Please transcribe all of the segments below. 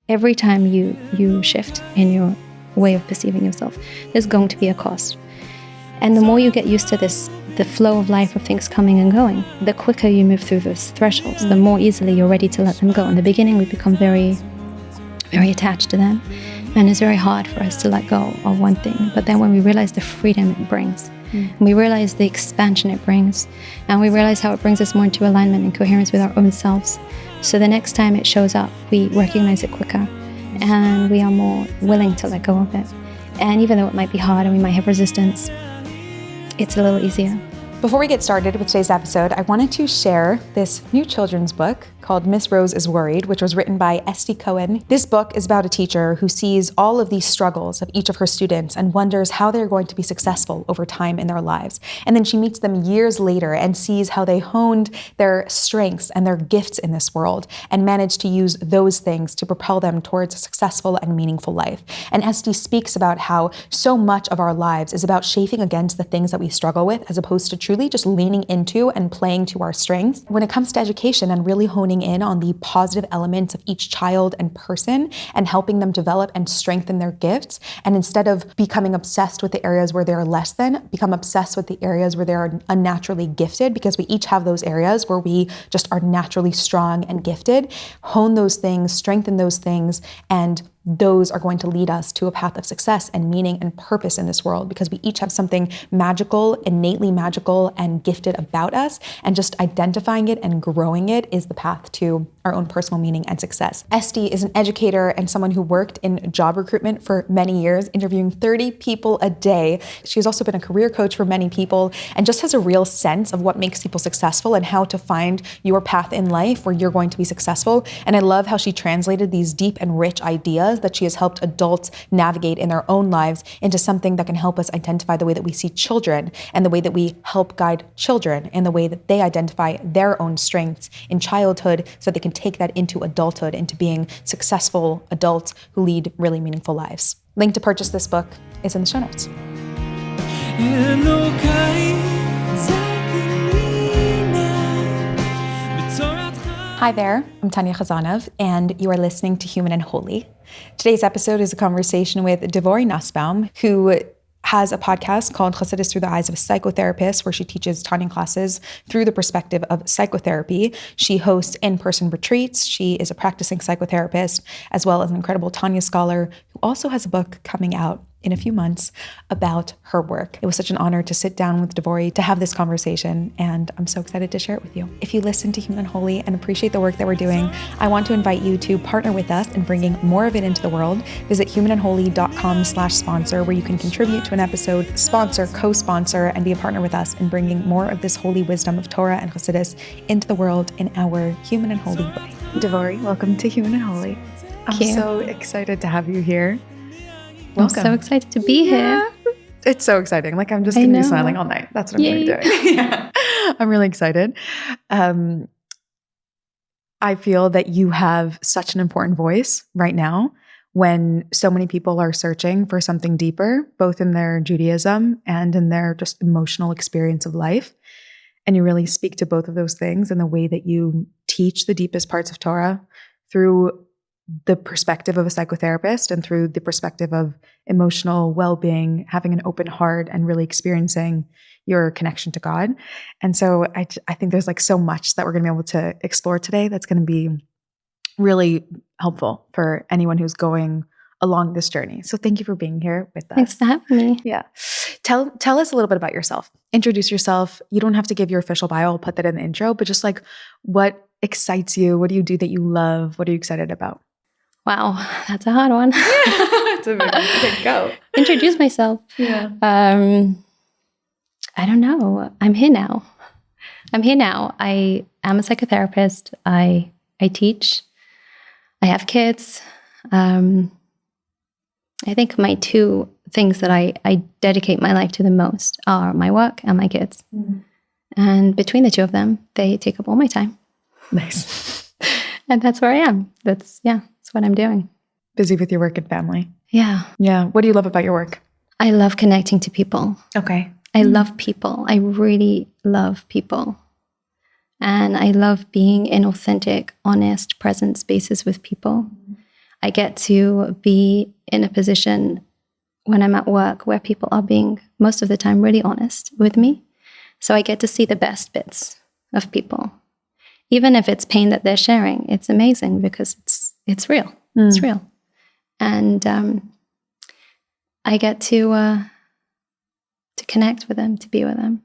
every time you shift in your way of perceiving yourself, there's going to be a cost. And the more you get used to this, the flow of life of things coming and going, the quicker you move through those thresholds, the more easily you're ready to let them go. In the beginning, we become very, very attached to them. And it's very hard for us to let go of one thing. But then when we realize the freedom it brings, and we realize the expansion it brings, and we realize how it brings us more into alignment and coherence with our own selves. So the next time it shows up, we recognize it quicker, and we are more willing to let go of it. And even though it might be hard and we might have resistance, it's a little easier. Before we get started with today's episode, I wanted to share this new children's book called Miss Rose is Worried, which was written by Esti Cohen. This book is about a teacher who sees all of these struggles of each of her students and wonders how they're going to be successful over time in their lives. And then she meets them years later and sees how they honed their strengths and their gifts in this world and managed to use those things to propel them towards a successful and meaningful life. And Esti speaks about how so much of our lives is about chafing against the things that we struggle with as opposed to truly just leaning into and playing to our strengths. When it comes to education and really honing in on the positive elements of each child and person and helping them develop and strengthen their gifts, and instead of becoming obsessed with the areas where they're less than, become obsessed with the areas where they're unnaturally gifted, because we each have those areas where we just are naturally strong and gifted. Hone those things, strengthen those things, and those are going to lead us to a path of success and meaning and purpose in this world, because we each have something magical, innately magical and gifted about us, and just identifying it and growing it is the path to our own personal meaning and success. Esti is an educator and someone who worked in job recruitment for many years, interviewing 30 people a day. She's also been a career coach for many people and just has a real sense of what makes people successful and how to find your path in life where you're going to be successful. And I love how she translated these deep and rich ideas that she has helped adults navigate in their own lives into something that can help us identify the way that we see children and the way that we help guide children and the way that they identify their own strengths in childhood so they can take that into adulthood, into being successful adults who lead really meaningful lives. Link to purchase this book is in the show notes. Hi there, I'm Tanya and you are listening to Human and Holy. Today's episode is a conversation with Devori Nussbaum, who has a podcast called Chassidus Through the Eyes of a Psychotherapist, where she teaches Tanya classes through the perspective of psychotherapy. She hosts in-person retreats. She is a practicing psychotherapist, as well as an incredible Tanya scholar who also has a book coming out in a few months about her work. It was such an honor to sit down with Devori to have this conversation, and I'm so excited to share it with you. If you listen to Human and Holy and appreciate the work that we're doing, I want to invite you to partner with us in bringing more of it into the world. Visit humanandholy.com/sponsor, where you can contribute to an episode, sponsor, co-sponsor, and be a partner with us in bringing more of this holy wisdom of Torah and Chassidus into the world in our human and holy way. Devori, welcome to Human and Holy. I'm so excited to have you here. Welcome. I'm so excited to be here. It's so exciting. Like, I'm just going to be smiling all night. That's what I'm going to be doing. Yeah. I'm really excited. I feel that you have such an important voice right now when so many people are searching for something deeper, both in their Judaism and in their just emotional experience of life. And you really speak to both of those things in the way that you teach the deepest parts of Torah through the perspective of a psychotherapist and through the perspective of emotional well-being, having an open heart and really experiencing your connection to God. And so I think there's like so much that we're going to be able to explore today that's going to be really helpful for anyone who's going along this journey. So thank you for being here with us. Thanks for having me. Yeah. Tell us a little bit about yourself. Introduce yourself. You don't have to give your official bio. I'll put that in the intro, but just like, what excites you? What do you do that you love? What are you excited about? Wow, that's a hard one. It's a big one. Okay, go. Introduce myself. Yeah. I don't know. I'm here now. I am a psychotherapist. I teach. I have kids. I think my two things that I dedicate my life to the most are my work and my kids. Mm. And between the two of them, they take up all my time. Nice. And that's where I am. That's what I'm doing. Busy with your work and family. Yeah. Yeah. What do you love about your work? I love connecting to people. Okay. I love people. I really love people. And I love being in authentic, honest, present spaces with people. I get to be in a position when I'm at work where people are being, most of the time, really honest with me. So I get to see the best bits of people. Even if it's pain that they're sharing, it's amazing because it's real. It's real. And I get to connect with them, to be with them,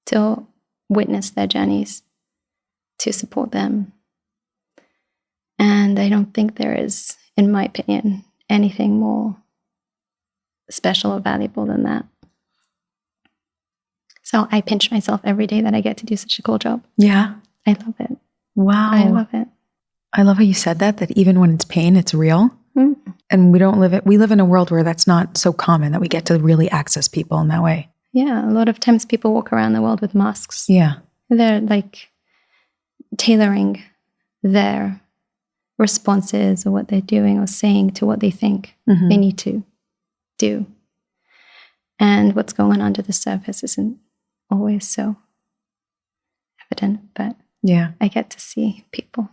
to witness their journeys, to support them. And I don't think there is, in my opinion, anything more special or valuable than that. So I pinch myself every day that I get to do such a cool job. Yeah. I love it. Wow. I love it. I love how you said that even when it's pain, it's real. And we live in a world where that's not so common, that we get to really access people in that way. Yeah. A lot of times people walk around the world with masks. Yeah. They're like tailoring their responses or what they're doing or saying to what they think they need to do. And what's going on under the surface isn't always so evident, but yeah, I get to see people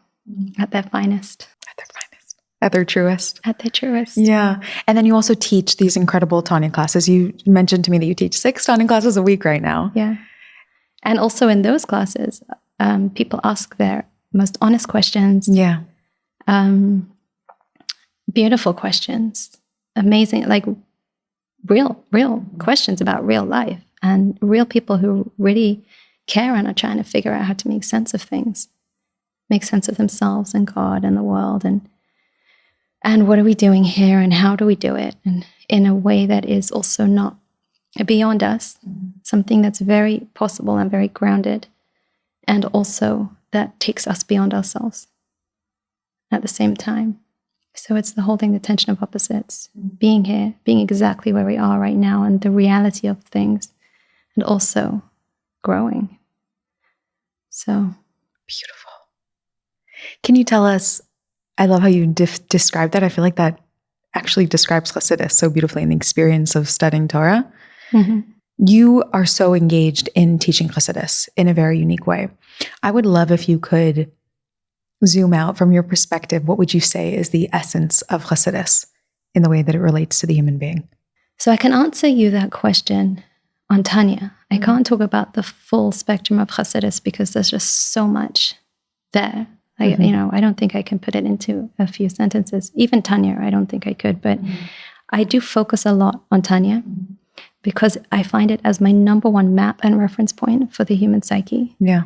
at their finest. At their truest. At their truest. Yeah. And then you also teach these incredible Tanya classes. You mentioned to me that you teach 6 Tanya classes a week right now. Yeah. And also in those classes, people ask their most honest questions. Yeah. Beautiful questions. Amazing, like real questions about real life and real people who really care and are trying to figure out how to make sense of things, make sense of themselves and God and the world and what are we doing here and how do we do it, and in a way that is also not beyond us, something that's very possible and very grounded, and also that takes us beyond ourselves at the same time. So it's the holding the tension of opposites, being here, being exactly where we are right now and the reality of things, and also growing. So beautiful. Can you tell us, I love how you described that. I feel like that actually describes Chassidus so beautifully in the experience of studying Torah. You are so engaged in teaching Chassidus in a very unique way. I would love if you could zoom out from your perspective. What would you say is the essence of Chassidus in the way that it relates to the human being? So I can answer you that question on Tanya. I can't talk about the full spectrum of Chassidus because there's just so much there. I don't think I can put it into a few sentences. Even Tanya, I don't think I could. But I do focus a lot on Tanya because I find it as my number one map and reference point for the human psyche. Yeah.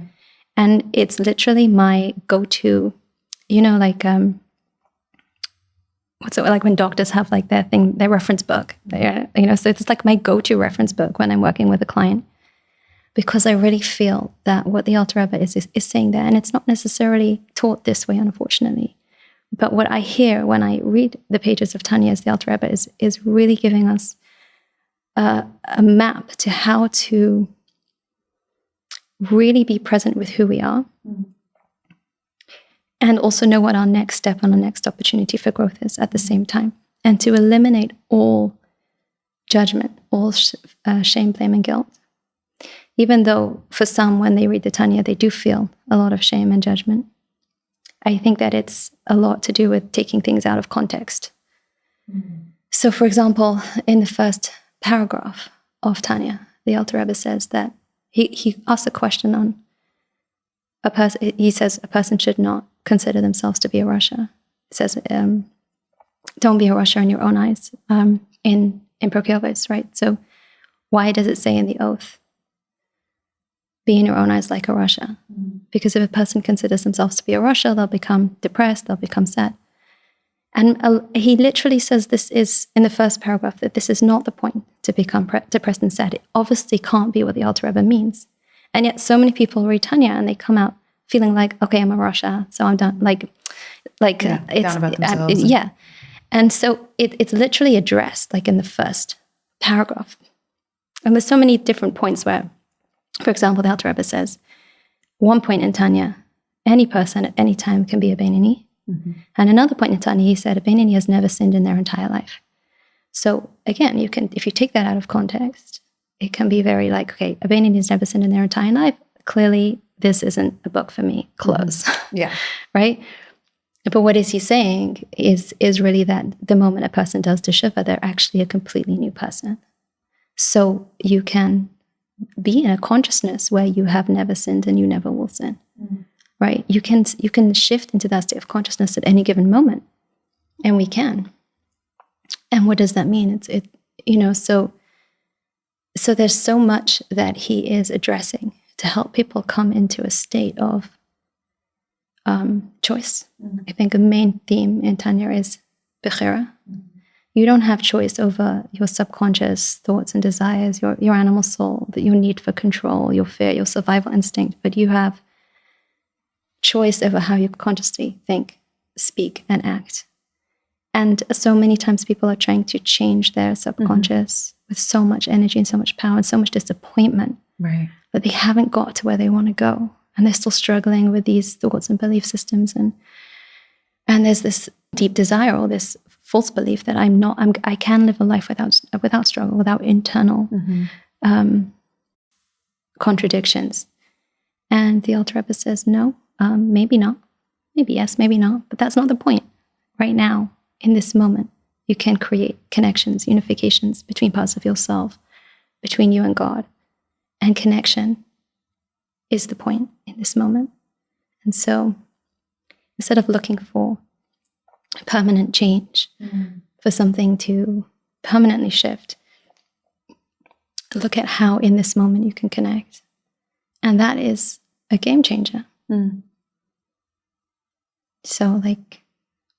And it's literally my go-to, like what's it like when doctors have like their reference book, so it's like my go-to reference book when I'm working with a client, because I really feel that what the Alter Rebbe is saying there, and it's not necessarily taught this way, unfortunately, but what I hear when I read the pages of Tanya as the Alter Rebbe is really giving us a map to how to really be present with who we are, and also know what our next step and our next opportunity for growth is at the same time, and to eliminate all judgment, all shame, blame, and guilt. Even though for some, when they read the Tanya, they do feel a lot of shame and judgment, I think that it's a lot to do with taking things out of context. So, for example, in the first paragraph of Tanya, the Alter Rebbe says that he asks a question on a person. He says a person should not consider themselves to be a Rasha. He says, don't be a Rasha in your own eyes, in Pirkei Avos, right? So why does it say in the oath, be in your own eyes like a Rasha? Because if a person considers themselves to be a Rasha, they'll become depressed, they'll become sad. And he literally says this is, in the first paragraph, that this is not the point to become depressed and sad. It obviously can't be what the Alter Rebbe means. And yet so many people read Tanya and they come out feeling like, okay, I'm a Rasha, so I'm done. It's down about themselves. Yeah. And so it's literally addressed like in the first paragraph. And there's so many different points where, for example, the Alter Rebbe says, one point in Tanya, any person at any time can be a Beinoni. And another point in Tanya, he said, a Beinoni has never sinned in their entire life. So again, if you take that out of context, it can be very like, okay, a Beinoni has never sinned in their entire life. Clearly, this isn't a book for me. Close. Yeah. Right? But what is he saying is really that the moment a person does teshuva, they're actually a completely new person. So you can be in a consciousness where you have never sinned and you never will sin, right? You can shift into that state of consciousness at any given moment, and we can. And what does that mean? So there's so much that he is addressing to help people come into a state of choice. I think a main theme in Tanya is bechira. You don't have choice over your subconscious thoughts and desires, your animal soul, your need for control, your fear, your survival instinct, but you have choice over how you consciously think, speak, and act. And so many times people are trying to change their subconscious with so much energy and so much power and so much disappointment, right? But they haven't got to where they want to go. And they're still struggling with these thoughts and belief systems. And there's this deep desire or this false belief that I can live a life without struggle, without internal contradictions. And the Alter Rebbe says, no, maybe not. Maybe yes, maybe not. But that's not the point. Right now, in this moment, you can create connections, unifications between parts of yourself, between you and God. And connection is the point in this moment. And so instead of looking for permanent change, for something to permanently shift, look at how in this moment you can connect. And that is a game changer. So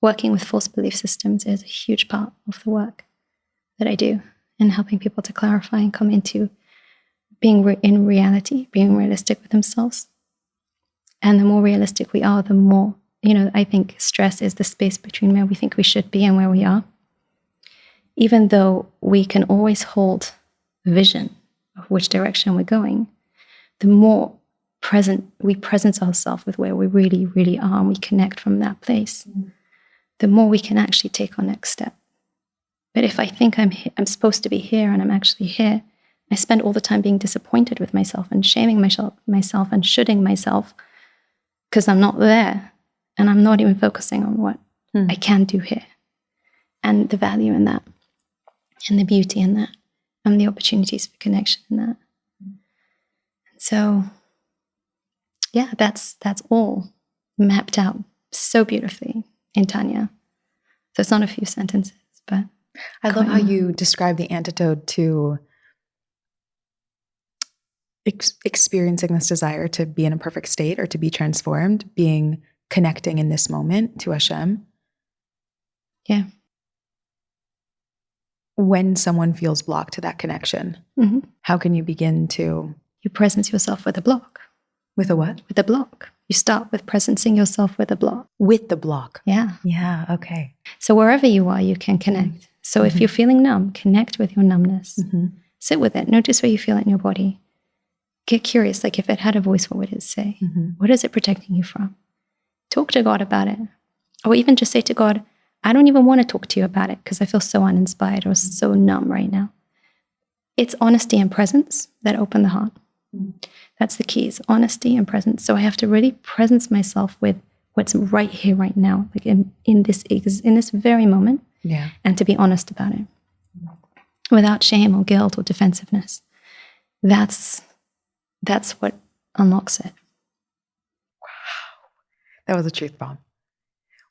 working with false belief systems is a huge part of the work that I do in helping people to clarify and come into being in reality, being realistic with themselves. And the more realistic we are, the more, I think stress is the space between where we think we should be and where we are. Even though we can always hold vision of which direction we're going, the more we presence ourselves with where we really, really are, and we connect from that place, the more we can actually take our next step. But if I think I'm supposed to be here and I'm actually here, I spend all the time being disappointed with myself and shaming myself and shoulding myself because I'm not there, and I'm not even focusing on what I can do here and the value in that and the beauty in that and the opportunities for connection in that. And so, yeah, that's all mapped out so beautifully in Tanya. So it's not a few sentences, but I love how you describe the antidote to experiencing this desire to be in a perfect state or to be transformed, being connecting in this moment to Hashem. Yeah. When someone feels blocked to that connection, how can you begin to... You presence yourself with a block. With a what? With a block. You start with presencing yourself with a block. With the block. Yeah. Yeah, okay. So wherever you are, you can connect. So if you're feeling numb, connect with your numbness. Sit with it. Notice where you feel it in your body. Get curious, if it had a voice, what would it say? What is it protecting you from? Talk to God about it. Or even just say to God, I don't even want to talk to you about it because I feel so uninspired or so numb right now. It's honesty and presence that open the heart. That's the keys, honesty and presence. So I have to really presence myself with what's right here, right now, in this very moment, and to be honest about it, without shame or guilt or defensiveness. That's what unlocks it. Wow, that was a truth bomb.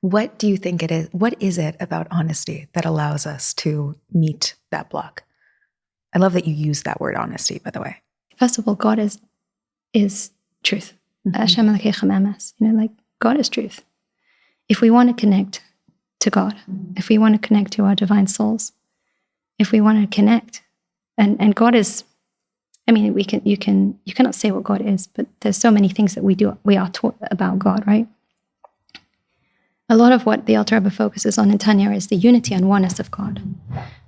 What do you think it is? What is it about honesty that allows us to meet that block? I love that you use that word honesty, by the way. First of all, God is truth. God is truth. If we want to connect to God, if we want to connect to our divine souls, if we want to connect, and God is, you cannot say what God is, but there's so many things that we are taught about God, right? A lot of what the Alter Rebbe focuses on in Tanya is the unity and oneness of God.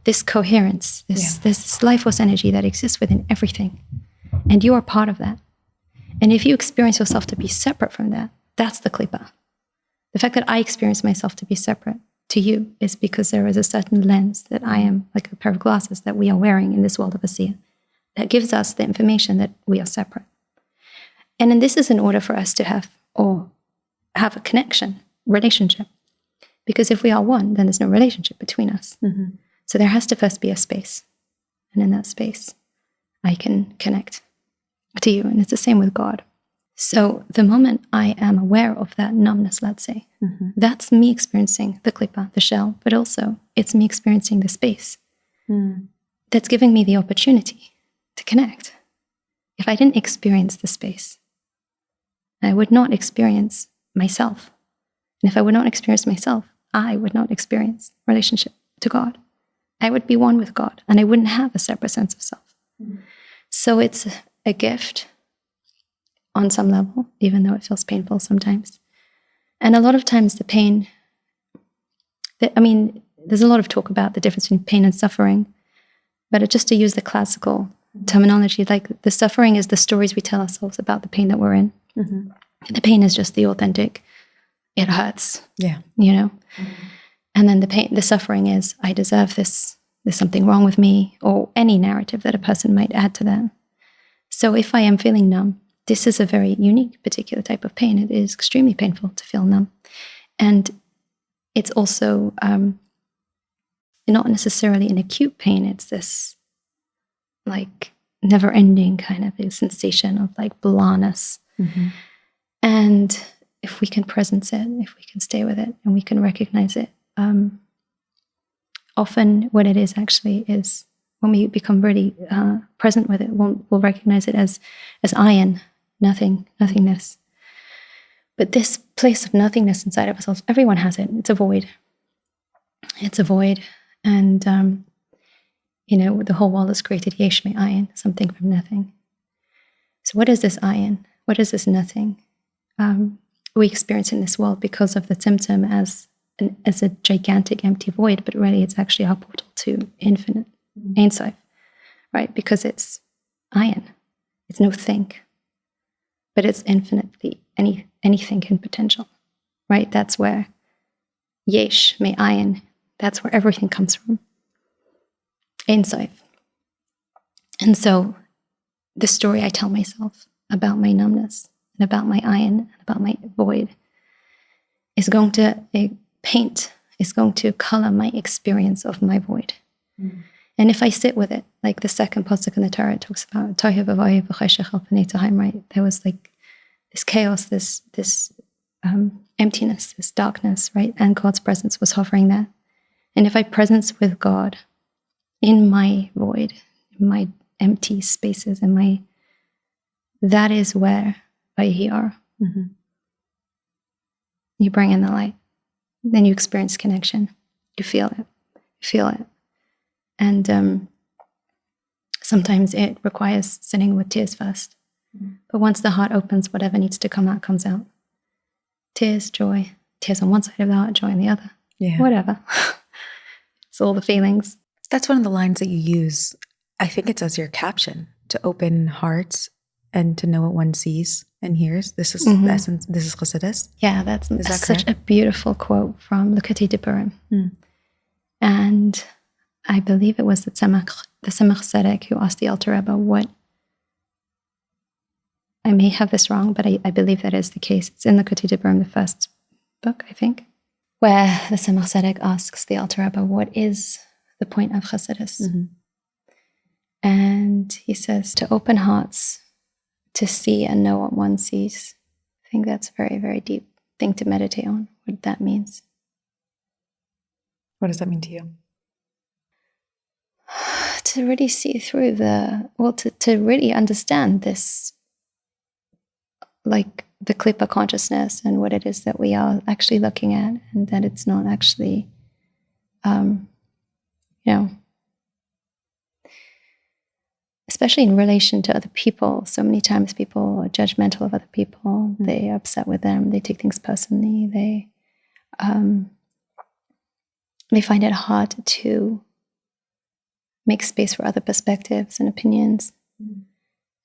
This coherence, this life force energy that exists within everything. And you are part of that. And if you experience yourself to be separate from that, that's the klippa. The fact that I experience myself to be separate to you is because there is a certain lens that I am, like a pair of glasses that we are wearing in this world of Asiya, that gives us the information that we are separate. And then this is in order for us to have a connection, relationship, Because if we are one, then there's no relationship between us. Mm-hmm. So there has to first be a space. And in that space, I can connect to you. And it's the same with God. So the moment I am aware of that numbness, let's say, that's me experiencing the klippa, the shell, but also it's me experiencing the space. That's giving me the opportunity to connect. If I didn't experience the space, I would not experience myself. And if I would not experience myself, I would not experience relationship to God. I would be one with God, and I wouldn't have a separate sense of self. So it's a gift on some level, even though it feels painful sometimes. And a lot of times the pain, there's a lot of talk about the difference between pain and suffering, but just to use the classical terminology, like the suffering is the stories we tell ourselves about the pain that we're in. The pain is just the authentic, it hurts, and then the suffering is, I deserve this, there's something wrong with me, or any narrative that a person might add to that. So if I am feeling numb, this is a very unique particular type of pain. It is extremely painful to feel numb. And it's also not necessarily an acute pain. It's this like never-ending kind of a sensation of like blahness. And if we can presence it, if we can stay with it, and we can recognize it, often what it is actually is when we become really present with it, we'll recognize it as iron, nothingness. But this place of nothingness inside of ourselves, everyone has it. It's a void. It's a void. And, the whole world is created yesh me'ayin, something from nothing. So what is this ayin? What is this nothing? We experience in this world because of the symptom as a gigantic empty void, but really it's actually our portal to infinite, Ein Sof, right? Because it's ayin. It's no thing. But it's infinitely anything in potential, right? That's where yesh me'ayin, that's where everything comes from. Ein Sof. And so the story I tell myself about my numbness and about my ayin and about my void is going to paint, is going to color my experience of my void. And if I sit with it, like the second pasuk in the Torah talks about Tohu v'vohu v'choshech al pnei Tehom, right? There was like this chaos, this emptiness, this darkness, right? And God's presence was hovering there. And if I presence with God in my void, in my empty spaces, that is where Vayihar. You bring in the light. Then you experience connection. You feel it. You feel it. And sometimes it requires sitting with tears first. But once the heart opens, whatever needs to come out comes out. Tears, joy. Tears on one side of the heart, joy on the other. Yeah. Whatever. It's all the feelings. That's one of the lines that you use. I think it's as your caption, to open hearts and to know what one sees and hears. This is the essence. This is Chassidus. Yeah, that's such a beautiful quote from Lukati Devarim. And I believe it was the Tzemach Tzedek who asked the Alter Rebbe what, I may have this wrong, but I believe that is the case. It's in Lukati Devarim, the first book, I think, where the Tzemach Tzedek asks the Alter Rebbe, what is the point of Chassidus? And he says, to open hearts, to see and know what one sees. I think that's a very, very deep thing to meditate on, what that means. What does that mean to you? To really see through to really understand this, like the klippa consciousness and what it is that we are actually looking at, and that it's not actually, especially in relation to other people. So many times people are judgmental of other people. They are upset with them. They take things personally. They find it hard to make space for other perspectives and opinions.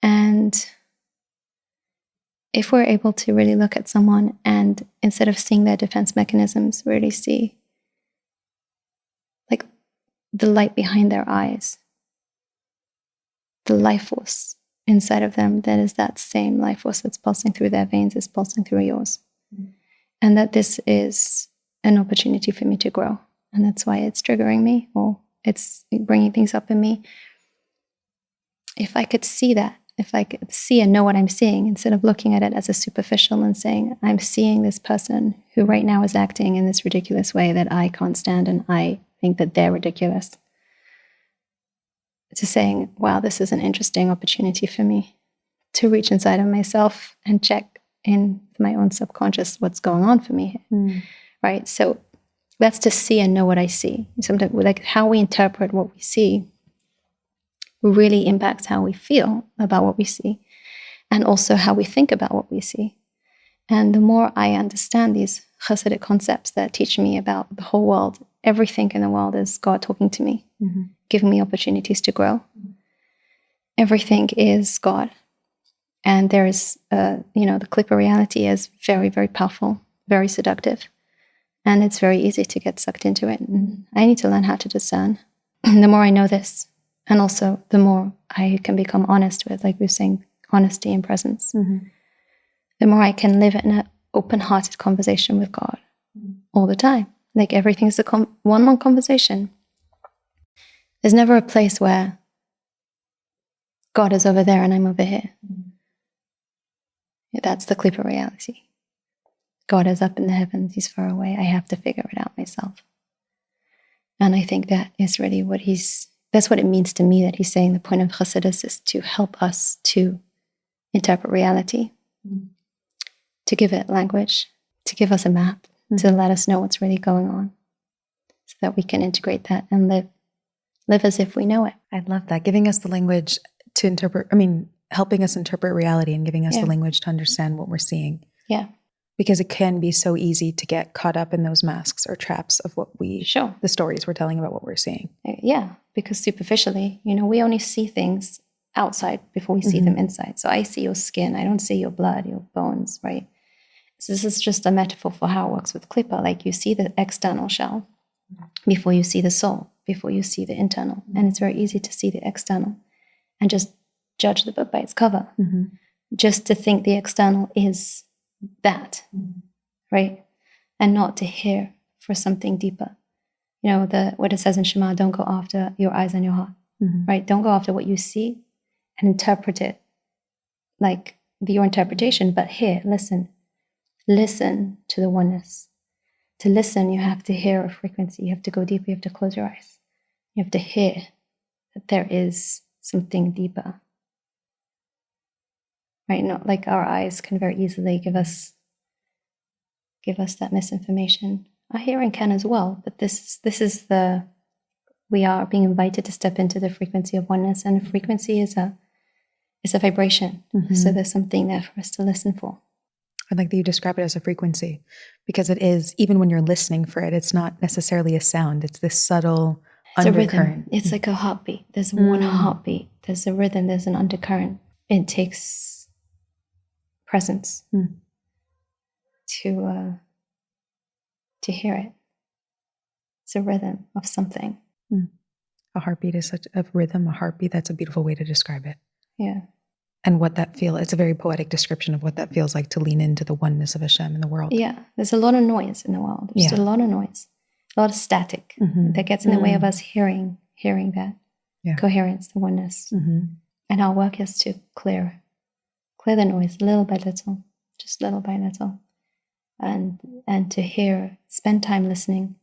And if we're able to really look at someone and instead of seeing their defense mechanisms, really see like the light behind their eyes, the life force inside of them, that is that same life force that's pulsing through their veins is pulsing through yours. And that this is an opportunity for me to grow. And that's why it's triggering me, or it's bringing things up in me. If I could see that, if I could see and know what I'm seeing, instead of looking at it as a superficial and saying, I'm seeing this person who right now is acting in this ridiculous way that I can't stand and I think that they're ridiculous, to saying, wow, this is an interesting opportunity for me to reach inside of myself and check in my own subconscious what's going on for me here. Right? So that's to see and know what I see. Sometimes, like, how we interpret what we see really impacts how we feel about what we see, and also how we think about what we see. And the more I understand these Chassidic concepts that teach me about the whole world, everything in the world is God talking to me, giving me opportunities to grow. Everything is God. And there's, the clipper reality is very, very powerful, very seductive. And it's very easy to get sucked into it. And I need to learn how to discern. The more I know this, and also the more I can become honest with, like we were saying, honesty and presence, the more I can live in an open-hearted conversation with God all the time. Like, everything's a one-on-one conversation. There's never a place where God is over there and I'm over here. That's the clipper reality. God is up in the heavens, he's far away. I have to figure it out myself. And I think that is really that's what it means to me, that he's saying the point of Chassidus is to help us to interpret reality, to give it language, to give us a map, to let us know what's really going on, so that we can integrate that and live as if we know it. I love that. Giving us the language to interpret, helping us interpret reality and giving us the language to understand what we're seeing. Yeah. Because it can be so easy to get caught up in those masks or traps of what the stories we're telling about what we're seeing. Yeah, because superficially, we only see things outside before we see them inside. So I see your skin, I don't see your blood, your bones, right? So this is just a metaphor for how it works with Klippa. Like, you see the external shell before you see the soul, before you see the internal. And it's very easy to see the external and just judge the book by its cover. Just to think the external is that, right? And not to hear for something deeper. What it says in Shema, don't go after your eyes and your heart, right? Don't go after what you see and interpret it like your interpretation, but hear, listen to the oneness. To listen, you have to hear a frequency. You have to go deeper. You have to close your eyes. You have to hear that there is something deeper. Right? Not like our eyes can very easily give us that misinformation. Our hearing can as well, but this is we are being invited to step into the frequency of oneness, and frequency is a vibration. So there's something there for us to listen for. I like that you describe it as a frequency, because it is, even when you're listening for it, it's not necessarily a sound. It's this subtle undercurrent. A rhythm. It's like a heartbeat. There's one heartbeat. There's a rhythm. There's an undercurrent. It takes presence to hear it. It's a rhythm of something. A heartbeat is such a rhythm, a heartbeat. That's a beautiful way to describe it. Yeah. And what that feels, it's a very poetic description of what that feels like, to lean into the oneness of Hashem in the world. Yeah. There's a lot of noise in the world. There's a lot of noise, a lot of static that gets in the way of us hearing that coherence, the oneness. And our work is to clear the noise little by little, just little by little. And to spend time listening,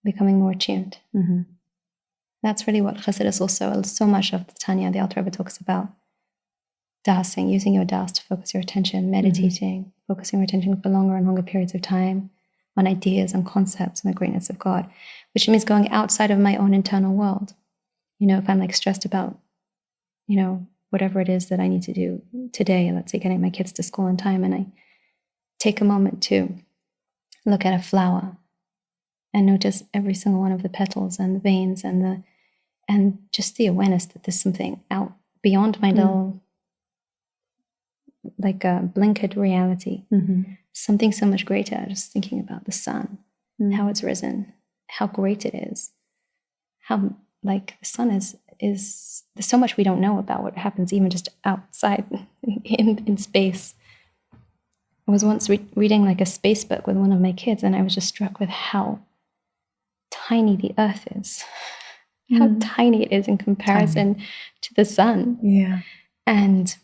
becoming more attuned. That's really what Chassidus also, so much of the Tanya, the Alter Rebbe, talks about. Dasing, using your das to focus your attention, meditating, focusing your attention for longer and longer periods of time on ideas and concepts and the greatness of God, which means going outside of my own internal world. If I'm stressed about, whatever it is that I need to do today, let's say getting my kids to school on time, and I take a moment to look at a flower and notice every single one of the petals and the veins and just the awareness that there's something out beyond my little, like a blinkered reality, something so much greater. Just thinking about the sun, how it's risen, how great it is, how the sun is there's so much we don't know about what happens even just outside in space. I was once reading like a space book with one of my kids, and I was just struck with how tiny the earth is, how tiny it is in comparison to the sun. Yeah. And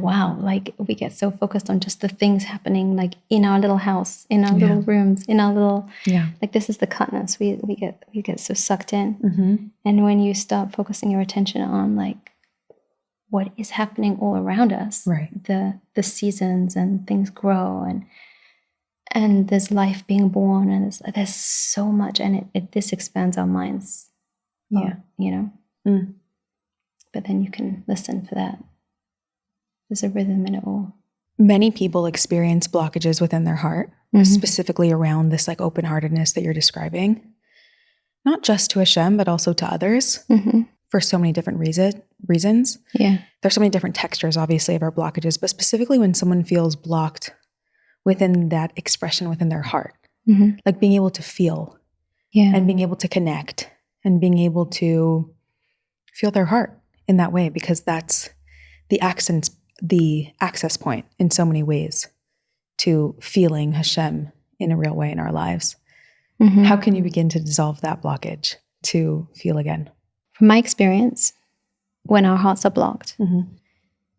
wow, like we get so focused on just the things happening like in our little house, in our little rooms, in our little, like this is the cutness. We get so sucked in. Mm-hmm. And when you start focusing your attention on like what is happening all around us, right, the seasons and things grow and there's life being born and there's so much, and this expands our minds. Yeah. You know? Mm. But then you can listen for that. There's a rhythm in it all. Many people experience blockages within their heart, specifically around this like open-heartedness that you're describing, not just to Hashem, but also to others for so many different reasons. Yeah. There's so many different textures, obviously, of our blockages, but specifically when someone feels blocked within that expression within their heart, like being able to feel and being able to connect and being able to feel their heart in that way, because that's the access point in so many ways to feeling Hashem in a real way in our lives. How can you begin to dissolve that blockage to feel again? From my experience, when our hearts are blocked,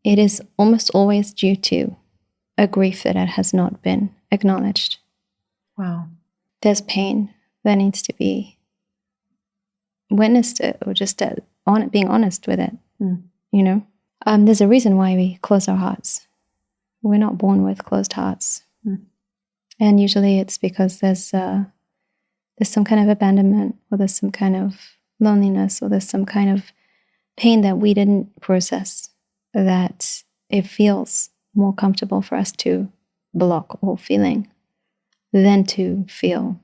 it is almost always due to a grief that it has not been acknowledged. Wow. There's pain that needs to be witnessed, or just being honest with it, you know? There's a reason why we close our hearts. We're not born with closed hearts. And usually it's because there's some kind of abandonment, or there's some kind of loneliness, or there's some kind of pain that we didn't process, that it feels more comfortable for us to block all feeling than to feel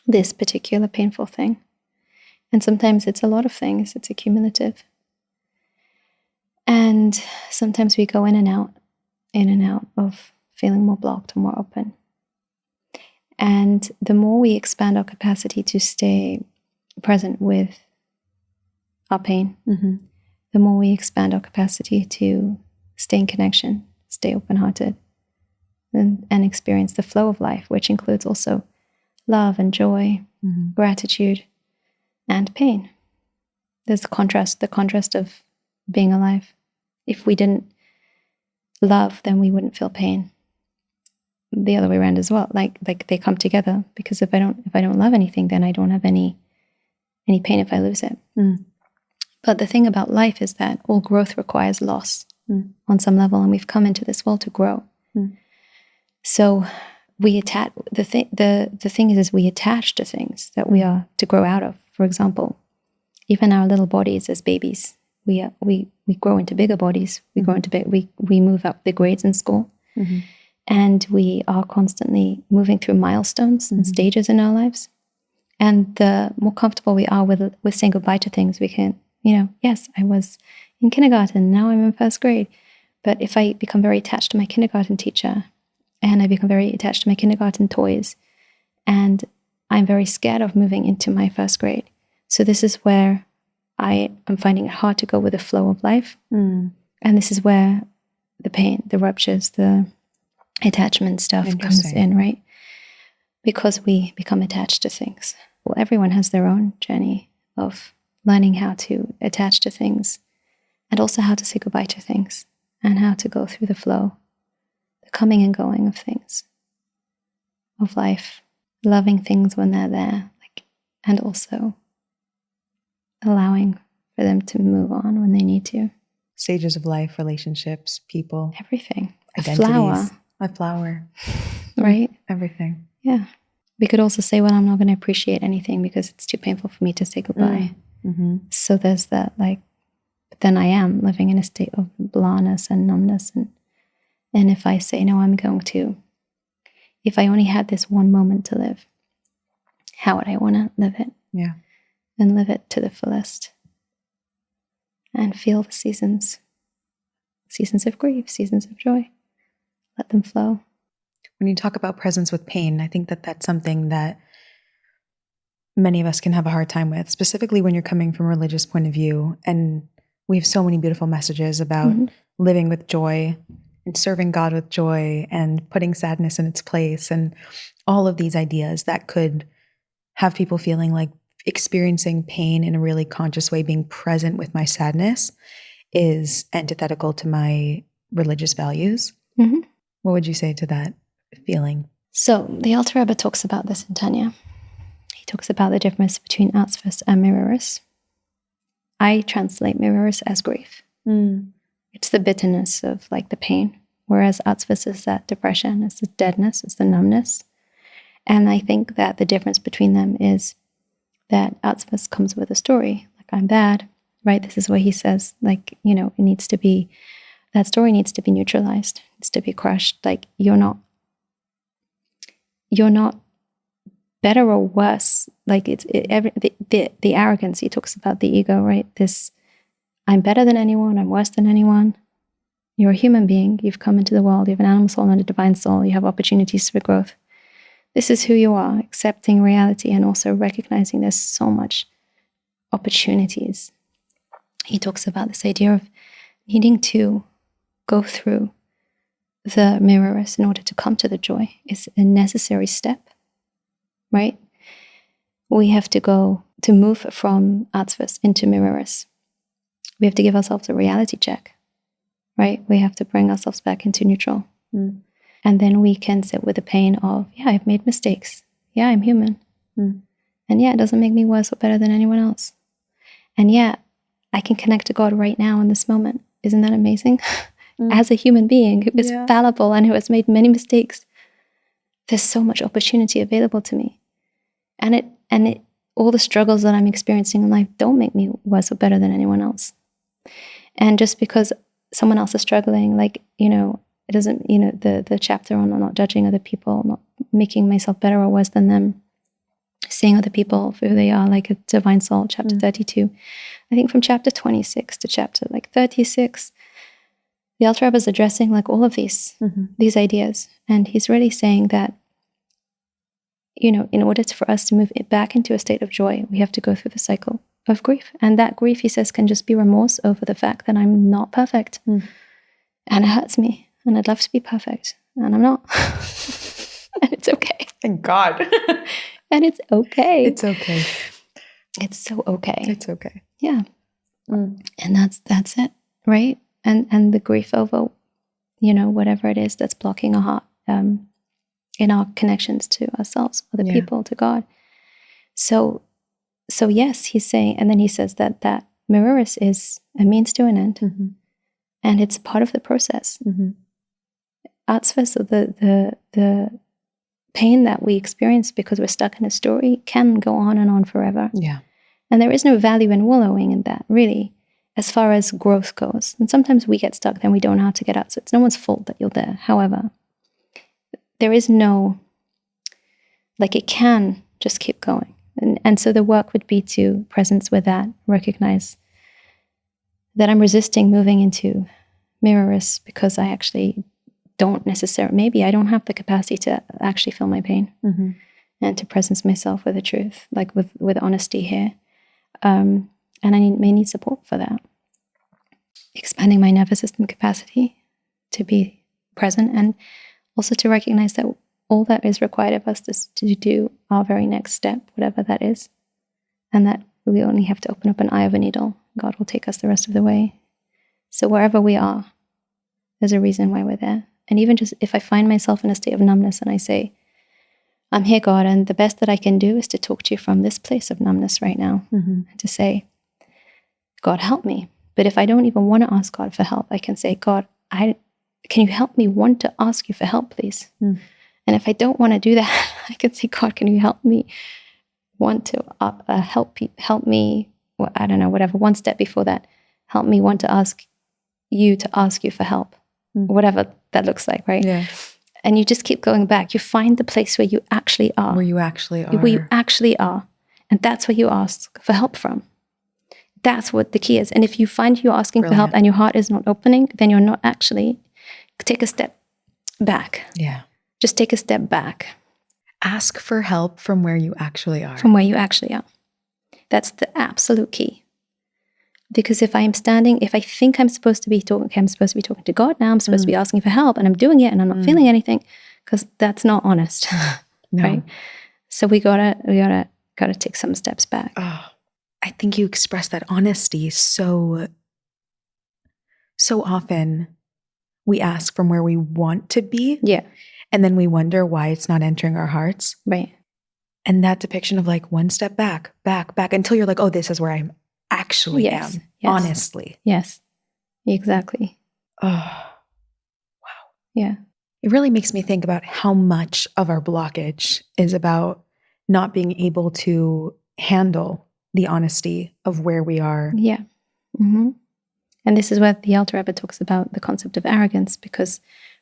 this particular painful thing. And sometimes it's a lot of things. It's accumulative. And sometimes we go in and out of feeling more blocked or more open. And the more we expand our capacity to stay present with our pain, the more we expand our capacity to stay in connection, stay open-hearted, and experience the flow of life, which includes also love and joy, gratitude, and pain. There's the contrast of being alive. If we didn't love, then we wouldn't feel pain. The other way around as well. Like they come together, because if I don't love anything, then I don't have any pain if I lose it. But the thing about life is that all growth requires loss on some level, and we've come into this world to grow. So we attach the thing is we attach to things that we are to grow out of. For example, even our little bodies as babies, we grow into bigger bodies. We grow into we move up the grades in school, and we are constantly moving through milestones and stages in our lives. And the more comfortable we are with saying goodbye to things, we can, yes, I was in kindergarten, now I'm in first grade. But if I become very attached to my kindergarten teacher, and I become very attached to my kindergarten toys, and I'm very scared of moving into my first grade. So this is where I am finding it hard to go with the flow of life. And this is where the pain, the ruptures, the attachment stuff comes in, right? Because we become attached to things. Well, everyone has their own journey of learning how to attach to things, and also how to say goodbye to things, and how to go through the flow, the coming and going of things, of life, loving things when they're there, and also allowing for them to move on when they need to. Stages of life, relationships, people. Everything. Identities. A flower. Right? Everything. Yeah. We could also say, well, I'm not going to appreciate anything because it's too painful for me to say goodbye. So there's that, but then I am living in a state of blahness and numbness. And if I say, no, I'm going to, if I only had this one moment to live, how would I want to live it? Yeah. And live it to the fullest. And feel the seasons of grief, seasons of joy. Let them flow. When you talk about presence with pain, I think that that's something that many of us can have a hard time with, specifically when you're coming from a religious point of view. And we have so many beautiful messages about living with joy and serving God with joy and putting sadness in its place and all of these ideas that could have people feeling like experiencing pain in a really conscious way, being present with my sadness, is antithetical to my religious values. Mm-hmm. What would you say to that feeling? So the Alter Rebbe talks about this in Tanya. He talks about the difference between Atzvus and Mirurus. I translate Mirurus as grief. It's the bitterness of like the pain, whereas Atzvus is that depression, it's the deadness, it's the numbness. And I think that the difference between them is that Atzvus comes with a story, like I'm bad, right? This is what he says, like, you know, it needs to be, that story needs to be neutralized, needs to be crushed. Like you're not better or worse. Like the arrogance, he talks about the ego, right? This, I'm better than anyone, I'm worse than anyone. You're a human being, you've come into the world, you have an animal soul and a divine soul, you have opportunities for growth. This is who you are, accepting reality and also recognizing there's so much opportunities. He talks about this idea of needing to go through the Mirurus in order to come to the joy is a necessary step, right? We have to go to move from Atzvus into Mirurus. We have to give ourselves a reality check, right? We have to bring ourselves back into neutral. And then we can sit with the pain of, yeah, I've made mistakes. Yeah, I'm human. And yeah, it doesn't make me worse or better than anyone else. And yeah, I can connect to God right now in this moment. Isn't that amazing? As a human being who is fallible and who has made many mistakes, there's so much opportunity available to me. And all the struggles that I'm experiencing in life don't make me worse or better than anyone else. And just because someone else is struggling, like, you know, it doesn't, you know, the chapter on not judging other people, not making myself better or worse than them, seeing other people for who they are, like a divine soul, chapter 32. I think from chapter 26 to chapter like 36, the Alter Rebbe is addressing like all of these ideas. And he's really saying that, you know, in order for us to move it back into a state of joy, we have to go through the cycle of grief. And that grief, he says, can just be remorse over the fact that I'm not perfect. And it hurts me. And I'd love to be perfect. And I'm not. And it's okay. Thank God. And it's okay. It's okay. It's so okay. It's okay. Yeah. And that's it, right? And the grief over, you know, whatever it is that's blocking our heart in our connections to ourselves, other people, to God. So yes, he's saying, and then he says that Mirurus is a means to an end, and it's part of the process. Atzvus, the pain that we experience because we're stuck in a story, can go on and on forever. Yeah, and there is no value in wallowing in that, really, as far as growth goes. And sometimes we get stuck, then we don't know how to get out. So it's no one's fault that you're there. However, there is no, like, it can just keep going. And so the work would be to presence with that, recognize that I'm resisting moving into Mirurus because I actually don't necessarily, maybe I don't have the capacity to actually feel my pain and to presence myself with the truth, like with honesty here. And I may need support for that. Expanding my nervous system capacity to be present, and also to recognize that all that is required of us is to do our very next step, whatever that is. And that we only have to open up an eye of a needle. God will take us the rest of the way. So wherever we are, there's a reason why we're there. And even just if I find myself in a state of numbness and I say, I'm here, God, and the best that I can do is to talk to you from this place of numbness right now. And to say, God, help me. But if I don't even want to ask God for help, I can say, God, can you help me want to ask you for help, please? And if I don't want to do that, I can say, God, can you help me want to help me, well, I don't know, whatever, one step before that, help me want to ask you for help, whatever that looks like, right? Yeah. And you just keep going back. You find the place where you actually are. Where you actually are. Where you actually are. And that's where you ask for help from. That's what the key is. And if you find you're asking for help and your heart is not opening, then you're not actually, take a step back. Yeah. Just take a step back. Ask for help from where you actually are. From where you actually are. That's the absolute key. Because if I think I'm supposed to be talking, okay, I'm supposed to be talking to God now, I'm supposed to be asking for help, and I'm doing it, and I'm not feeling anything, because that's not honest, No. right? So we gotta take some steps back. Oh, I think you express that honesty so often. We ask from where we want to be, Yeah, and then we wonder why it's not entering our hearts. right. And that depiction of like one step back, until you're like, oh, this is where I actually am, honestly. Yes, exactly. Oh, wow. Yeah. It really makes me think about how much of our blockage is about not being able to handle the honesty of where we are. Yeah. Mm-hmm. And this is where the Alter Rebbe talks about the concept of arrogance, because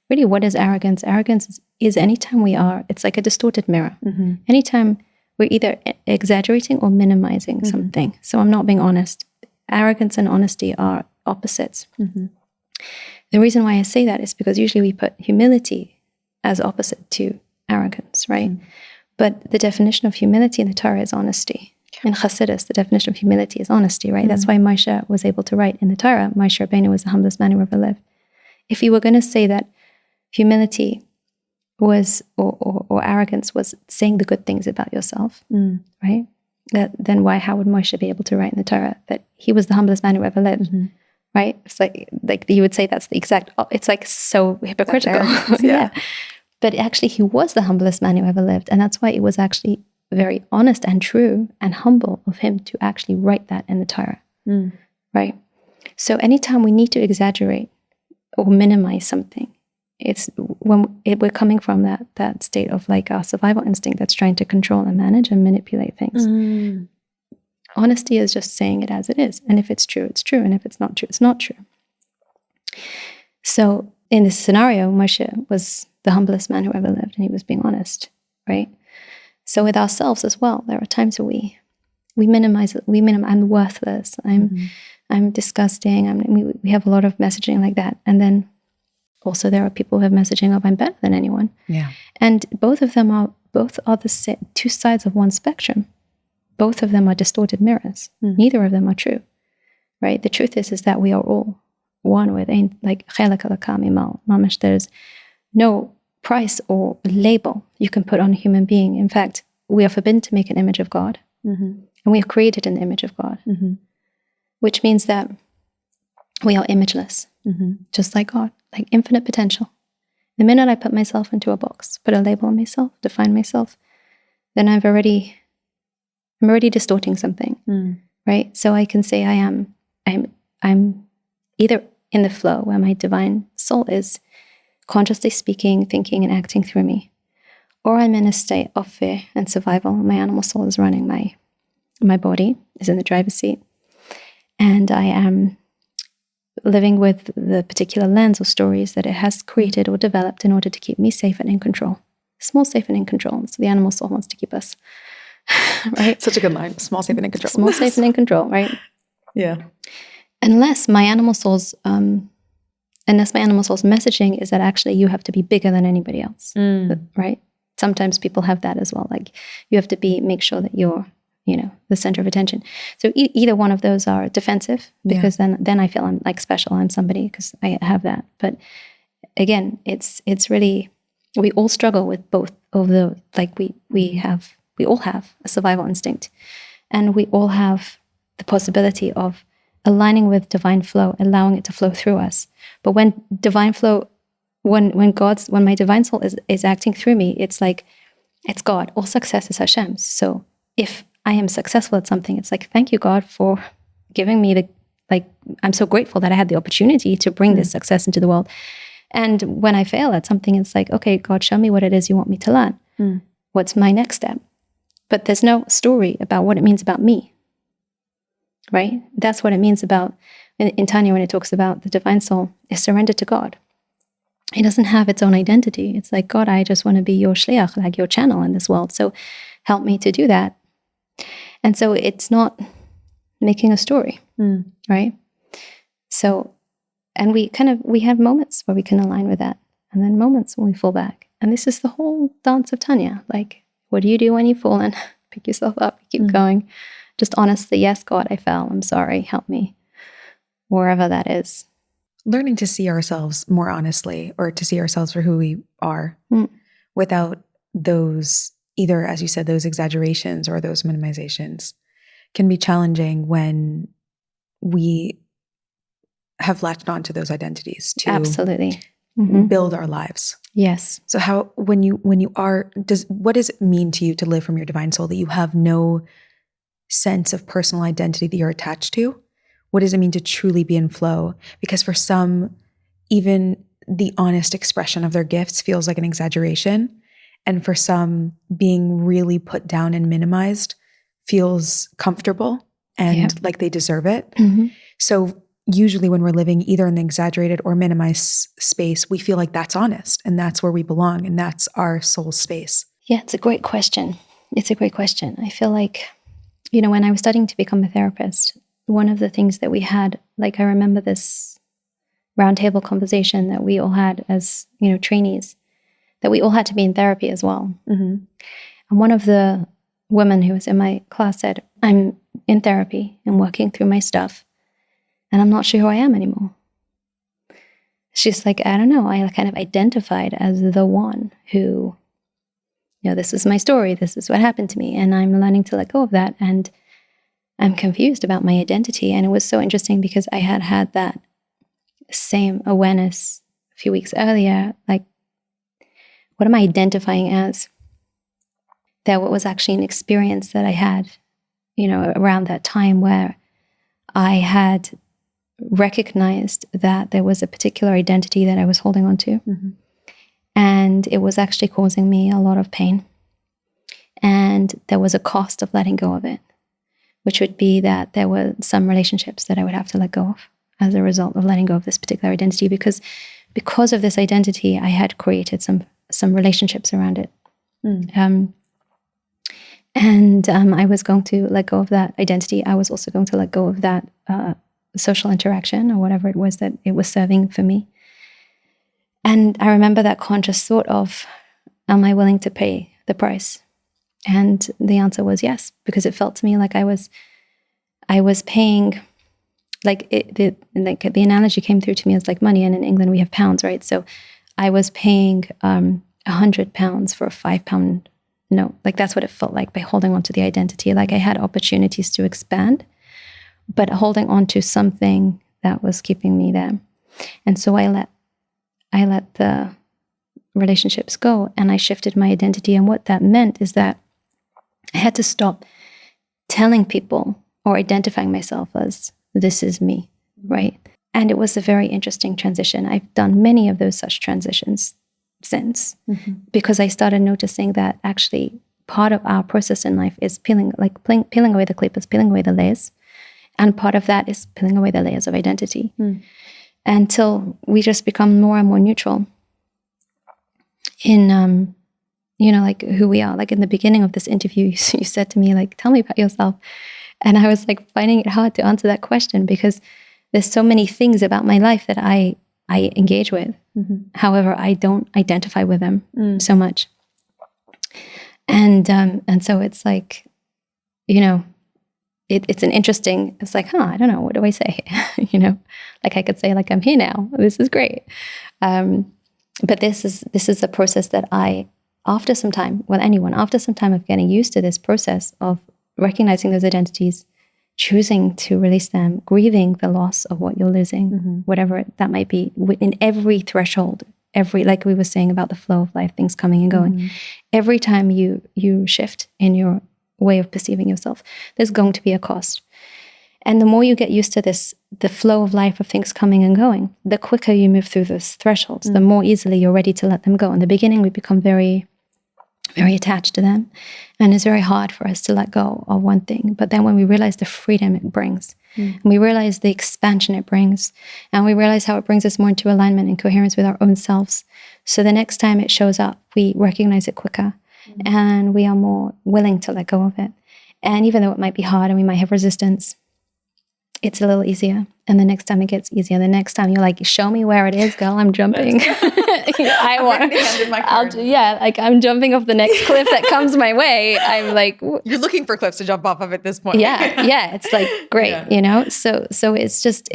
really, what is arrogance? Arrogance is anytime it's like a distorted mirror. Mm-hmm. Anytime we're either exaggerating or minimizing something. So I'm not being honest. Arrogance and honesty are opposites. Mm-hmm. The reason why I say that is because usually we put humility as opposite to arrogance, right? Mm-hmm. But the definition of humility in the Torah is honesty. In Chassidus, the definition of humility is honesty, right? That's why Moshe was able to write in the Torah, Moshe Rabbeinu was the humblest man who ever lived. If you were going to say that humility was, or arrogance was saying the good things about yourself, right? Then how would Moshe be able to write in the Torah that he was the humblest man who ever lived, right? It's like you would say that's the exact, it's like so hypocritical. Yeah. But actually he was the humblest man who ever lived. And that's why it was actually very honest and true and humble of him to actually write that in the Torah, right? So anytime we need to exaggerate or minimize something, it's when we're coming from that state of like our survival instinct that's trying to control and manage and manipulate things. Honesty is just saying it as it is. And if it's true, it's true. And if it's not true, it's not true. So in this scenario, Moshe was the humblest man who ever lived, and he was being honest, right? So with ourselves as well, there are times where we minimize it. I'm worthless. I'm disgusting. We have a lot of messaging like that. And then also there are people who have messaging of I'm better than anyone. Yeah. And both are the two sides of one spectrum. Both of them are distorted mirrors. Neither of them are true, right? The truth is that we are all one with like chelak alakam imal. Mamash, there's no price or label you can put on a human being. In fact, we are forbidden to make an image of God. And we are created in the image of God, which means that we are imageless, just like God, like infinite potential. The minute I put myself into a box, put a label on myself, define myself, then I'm already distorting something, right? So I can say I'm either in the flow where my divine soul is consciously speaking, thinking, and acting through me, or I'm in a state of fear and survival. My animal soul is running, my body is in the driver's seat, and I am living with the particular lens or stories that it has created or developed in order to keep me safe and in control. Small, safe, and in control. So the animal soul wants to keep us, right? Such a good line. Small, safe, and in control. Small, safe, and in control, right? Yeah. Unless my animal soul's messaging is that actually you have to be bigger than anybody else, right? Sometimes people have that as well. Like you have to make sure that you're, the center of attention. So either one of those are defensive, because then I feel I'm like special. I'm somebody because I have that. But again, it's really, we all struggle with both of those. Like we all have a survival instinct, and we all have the possibility of aligning with divine flow, allowing it to flow through us. But when divine flow, when my divine soul is acting through me, it's like, it's God. All success is Hashem's. So if I am successful at something, it's like, thank you, God, for giving me I'm so grateful that I had the opportunity to bring this success into the world. And when I fail at something, it's like, okay, God, show me what it is you want me to learn. What's my next step? But there's no story about what it means about me, right? That's what it means about, in Tanya, when it talks about the divine soul is surrendered to God. It doesn't have its own identity. It's like, God, I just want to be your shliach, like your channel in this world. So help me to do that. And so it's not making a story, right? So, and we have moments where we can align with that, and then moments when we fall back. And this is the whole dance of Tanya. Like, what do you do when you fall? And pick yourself up, keep going. Just honestly, yes, God, I fell. I'm sorry. Help me. wherever that is. Learning to see ourselves more honestly, or to see ourselves for who we are without those, either, as you said, those exaggerations or those minimizations, can be challenging when we have latched onto those identities to Absolutely build our lives. Yes. So how, when you are, what does it mean to you to live from your divine soul, that you have no sense of personal identity that you're attached to? What does it mean to truly be in flow? Because for some, even the honest expression of their gifts feels like an exaggeration. And for some, being really put down and minimized feels comfortable and like they deserve it. So usually when we're living either in the exaggerated or minimized space, we feel like that's honest and that's where we belong and that's our soul space. Yeah, it's a great question. It's a great question. I feel like, you know, when I was studying to become a therapist, one of the things that we had, like I remember this roundtable conversation that we all had as, you know, trainees, that we all had to be in therapy as well. And one of the women who was in my class said, I'm in therapy and working through my stuff, and I'm not sure who I am anymore. She's like, I don't know. I kind of identified as the one who, you know, this is my story. This is what happened to me. And I'm learning to let go of that. And I'm confused about my identity. And it was so interesting because I had had that same awareness a few weeks earlier. Like, what am I identifying as? That was actually an experience that I had, you know, around that time where I had recognized that there was a particular identity that I was holding on to. And it was actually causing me a lot of pain. And there was a cost of letting go of it, which would be that there were some relationships that I would have to let go of as a result of letting go of this particular identity, because of this identity, I had created some relationships around it. I was going to let go of that identity. I was also going to let go of that social interaction or whatever it was that it was serving for me. And I remember that conscious thought of, am I willing to pay the price? And the answer was yes, because it felt to me like I was paying, like the analogy came through to me as like money, and in England we have pounds, right? So I was paying £100 for a £5 note. Like that's what it felt like by holding on to the identity. Like I had opportunities to expand, but holding on to something that was keeping me there. And so I let the relationships go, and I shifted my identity. And what that meant is that I had to stop telling people or identifying myself as this is me, right? And it was a very interesting transition. I've done many of those such transitions since, because I started noticing that actually part of our process in life is peeling away the clippers, peeling away the layers. And part of that is peeling away the layers of identity until we just become more and more neutral in, you know, like who we are. Like in the beginning of this interview, you said to me, like, tell me about yourself. And I was like finding it hard to answer that question because there's so many things about my life that I engage with. However, I don't identify with them so much. And so it's like, you know, it's an interesting, it's like, I don't know, what do I say? You know, like I could say like, I'm here now. This is great. But this is a process that after some time of getting used to this process of recognizing those identities, choosing to release them, grieving the loss of what you're losing, whatever that might be, in every threshold, like we were saying about the flow of life, things coming and going. Every time you shift in your way of perceiving yourself, there's going to be a cost. And the more you get used to the flow of life of things coming and going, the quicker you move through those thresholds, the more easily you're ready to let them go. In the beginning, we become very, very attached to them. And it's very hard for us to let go of one thing. But then when we realize the freedom it brings, and we realize the expansion it brings, and we realize how it brings us more into alignment and coherence with our own selves. So the next time it shows up, we recognize it quicker, and we are more willing to let go of it. And even though it might be hard and we might have resistance, it's a little easier. And the next time it gets easier. The next time you're like, show me where it is, girl. I'm jumping. I'm jumping off the next cliff that comes my way. I'm like, you're looking for cliffs to jump off of at this point. Yeah. It's like great, you know. So it's just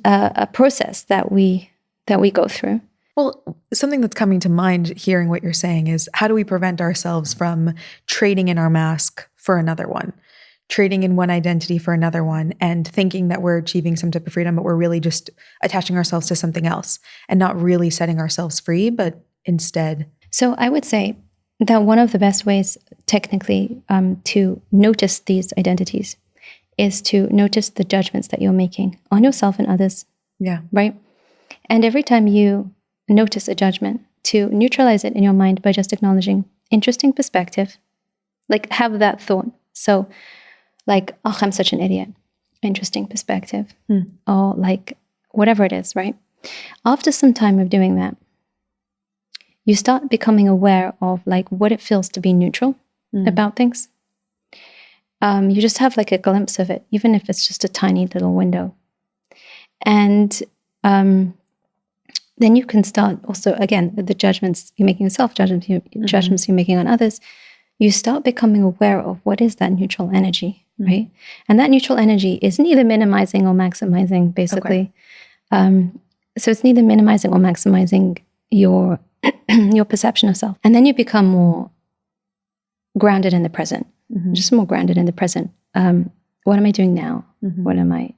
a process that we go through. Well, something that's coming to mind hearing what you're saying is, how do we prevent ourselves from trading in our mask for another one? Trading in one identity for another one and thinking that we're achieving some type of freedom, but we're really just attaching ourselves to something else and not really setting ourselves free, but instead. So I would say that one of the best ways technically to notice these identities is to notice the judgments that you're making on yourself and others. Yeah. Right? And every time you notice a judgment, to neutralize it in your mind by just acknowledging interesting perspective, like have that thought. So like, oh, I'm such an idiot. Interesting perspective. Or like, whatever it is, right? After some time of doing that, you start becoming aware of like what it feels to be neutral about things. You just have like a glimpse of it, even if it's just a tiny little window. And then you can start also, again, the judgments you're making yourself, judgments you're making on others. You start becoming aware of what is that neutral energy, right? And that neutral energy is neither minimizing or maximizing, basically. Okay. So it's neither minimizing or maximizing your your perception of self. And then you become more grounded in the present, just more grounded in the present. What am I doing now? What am I?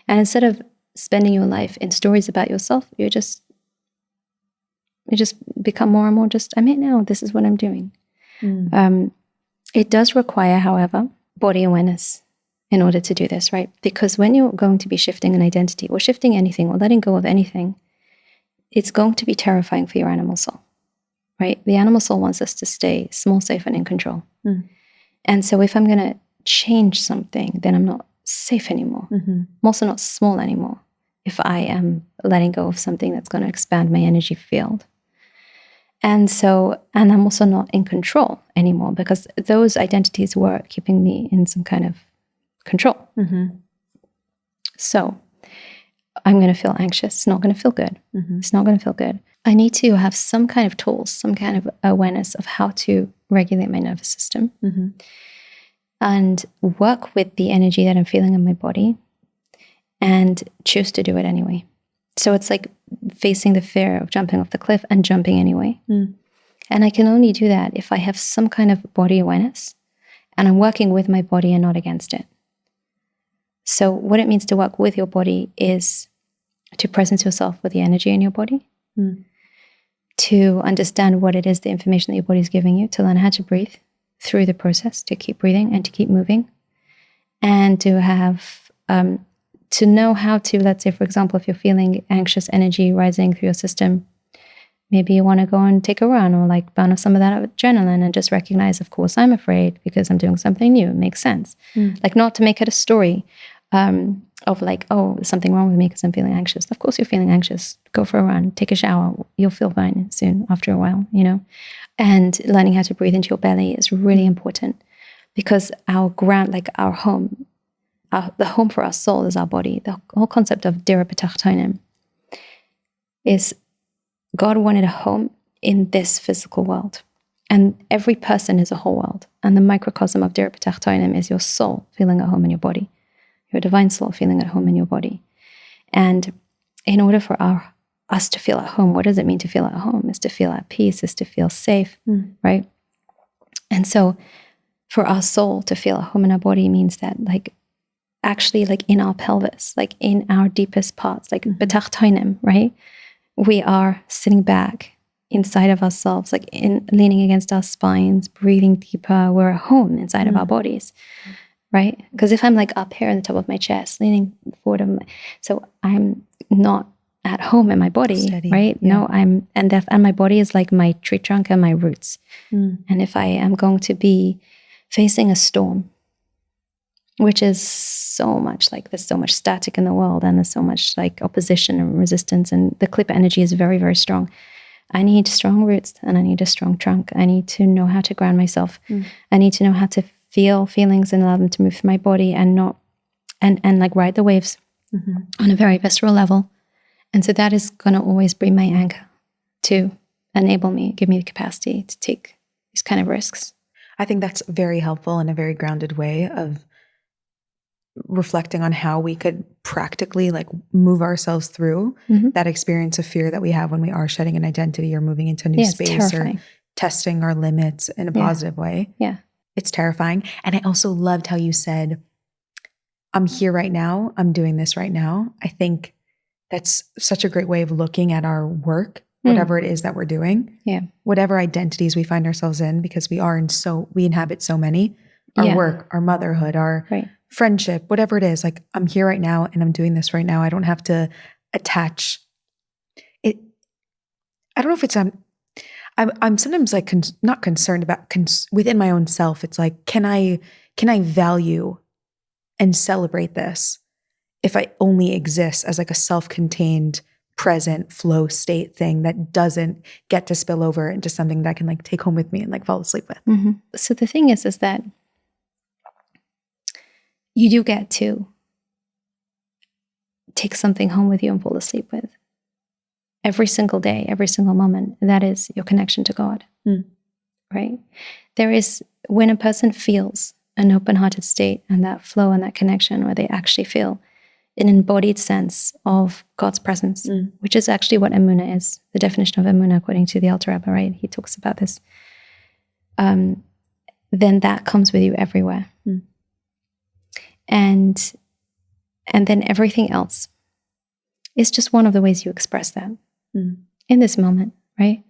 And instead of spending your life in stories about yourself, you just become more and more just, I'm here now. This is what I'm doing. It does require, however, body awareness in order to do this, right? Because when you're going to be shifting an identity or shifting anything or letting go of anything, it's going to be terrifying for your animal soul, right? The animal soul wants us to stay small, safe, and in control. And so if I'm going to change something, then I'm not safe anymore. I'm also not small anymore if I am letting go of something that's going to expand my energy field. And I'm also not in control anymore because those identities were keeping me in some kind of control. So I'm going to feel anxious. It's not going to feel good. It's not going to feel good. I need to have some kind of tools, some kind of awareness of how to regulate my nervous system and work with the energy that I'm feeling in my body and choose to do it anyway. So it's like facing the fear of jumping off the cliff and jumping anyway. And I can only do that if I have some kind of body awareness and I'm working with my body and not against it. So what it means to work with your body is to presence yourself with the energy in your body, to understand what it is, the information that your body is giving you, to learn how to breathe through the process, to keep breathing and to keep moving, and to have to know how to, let's say, for example, if you're feeling anxious energy rising through your system, maybe you want to go and take a run or like burn off some of that adrenaline and just recognize, of course, I'm afraid because I'm doing something new. It makes sense. Like not to make it a story of like, oh, there's something wrong with me because I'm feeling anxious. Of course you're feeling anxious. Go for a run, take a shower. You'll feel fine soon after a while, you know. And learning how to breathe into your belly is really important because our ground, like our home, the home for our soul is our body. The whole concept of Dira B'Tachtonim is God wanted a home in this physical world. And every person is a whole world. And the microcosm of Dira B'Tachtonim is your soul feeling at home in your body. Your divine soul feeling at home in your body. And in order for us to feel at home, what does it mean to feel at home? Is to feel at peace, is to feel safe, right? And so for our soul to feel at home in our body means that like actually like in our pelvis, like in our deepest parts, like B'Tachtonim, right? We are sitting back inside of ourselves, like in leaning against our spines, breathing deeper. We're at home inside of our bodies, right? Because if I'm like up here on the top of my chest, leaning forward, so I'm not at home in my body, steady, right? Yeah. No, and my body is like my tree trunk and my roots. And if I am going to be facing a storm, which is so much like there's so much static in the world and there's so much like opposition and resistance and the clipper energy is very, very strong. I need strong roots and I need a strong trunk. I need to know how to ground myself. I need to know how to feel feelings and allow them to move through my body and not and like ride the waves on a very visceral level. And so that is going to always be my anchor to enable me, give me the capacity to take these kind of risks. I think that's very helpful and a very grounded way of reflecting on how we could practically like move ourselves through that experience of fear that we have when we are shedding an identity or moving into a new space or testing our limits in a positive way. Yeah. It's terrifying. And I also loved how you said, I'm here right now. I'm doing this right now. I think that's such a great way of looking at our work, whatever it is that we're doing. Yeah. Whatever identities we find ourselves in, because we inhabit so many, our work, our motherhood, our friendship, whatever it is, like I'm here right now and I'm doing this right now. I don't have to attach it. I don't know if it's, I'm sometimes like not concerned about within my own self. It's like, can I value and celebrate this if I only exist as like a self-contained present flow state thing that doesn't get to spill over into something that I can like take home with me and like fall asleep with. So the thing is that you do get to take something home with you and fall asleep with every single day, every single moment. That is your connection to God, right? There is, when a person feels an open-hearted state and that flow and that connection where they actually feel an embodied sense of God's presence, which is actually what Emunah is, the definition of Emunah according to the Alter Rebbe, right? He talks about this. Then that comes with you everywhere. And then everything else is just one of the ways you express that in this moment, right?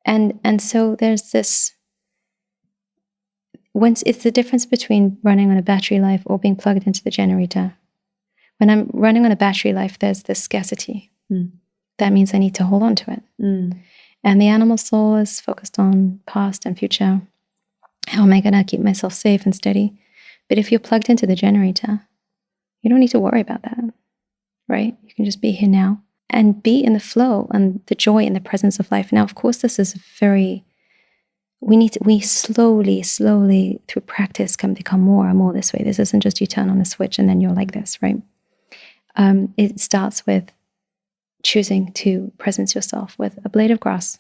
And so there's this, once it's the difference between running on a battery life or being plugged into the generator. When I'm running on a battery life, there's this scarcity. That means I need to hold on to it. And the animal soul is focused on past and future. How am I going to keep myself safe and steady? But if you're plugged into the generator, you don't need to worry about that, right? You can just be here now and be in the flow and the joy and the presence of life. Now, of course, this is we slowly through practice can become more and more this way. This isn't just you turn on a switch and then you're like this, right? It starts with choosing to presence yourself with a blade of grass,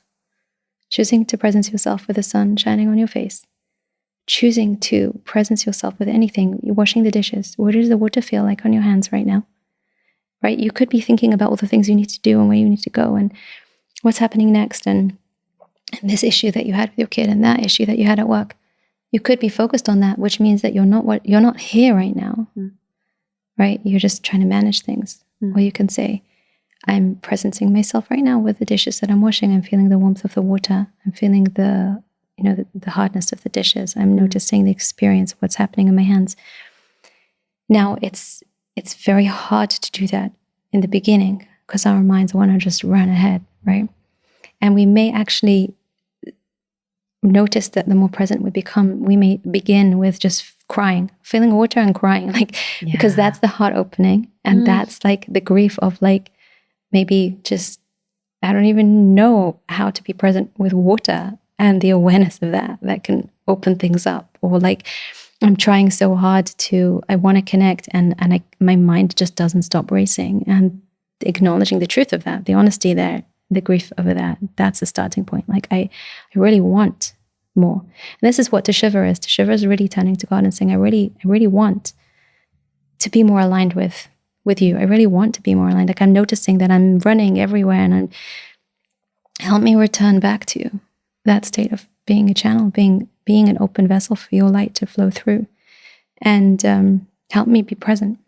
choosing to presence yourself with the sun shining on your face, choosing to presence yourself with anything. You're washing the dishes. What does the water feel like on your hands right now? Right? You could be thinking about all the things you need to do and where you need to go and what's happening next and this issue that you had with your kid and that issue that you had at work. You could be focused on that, which means that you're not here right now. Right? You're just trying to manage things. Or you can say, I'm presencing myself right now with the dishes that I'm washing. I'm feeling the warmth of the water. I'm feeling the hardness of the dishes. I'm noticing the experience of what's happening in my hands. Now, it's very hard to do that in the beginning because our minds want to just run ahead, right? And we may actually notice that the more present we become, we may begin with just crying, feeling water and crying, because that's the heart opening. And that's like the grief of like, maybe just, I don't even know how to be present with water and the awareness of that can open things up. Or like, I'm trying so hard I want to connect and my mind just doesn't stop racing, and acknowledging the truth of that, the honesty there, the grief over that's the starting point. Like I really want more. And this is what teshuva is. Teshuva is really turning to God and saying, I really want to be more aligned with you. I really want to be more aligned. Like I'm noticing that I'm running everywhere and help me return back to that state of being a channel, being an open vessel for your light to flow through, and help me be present.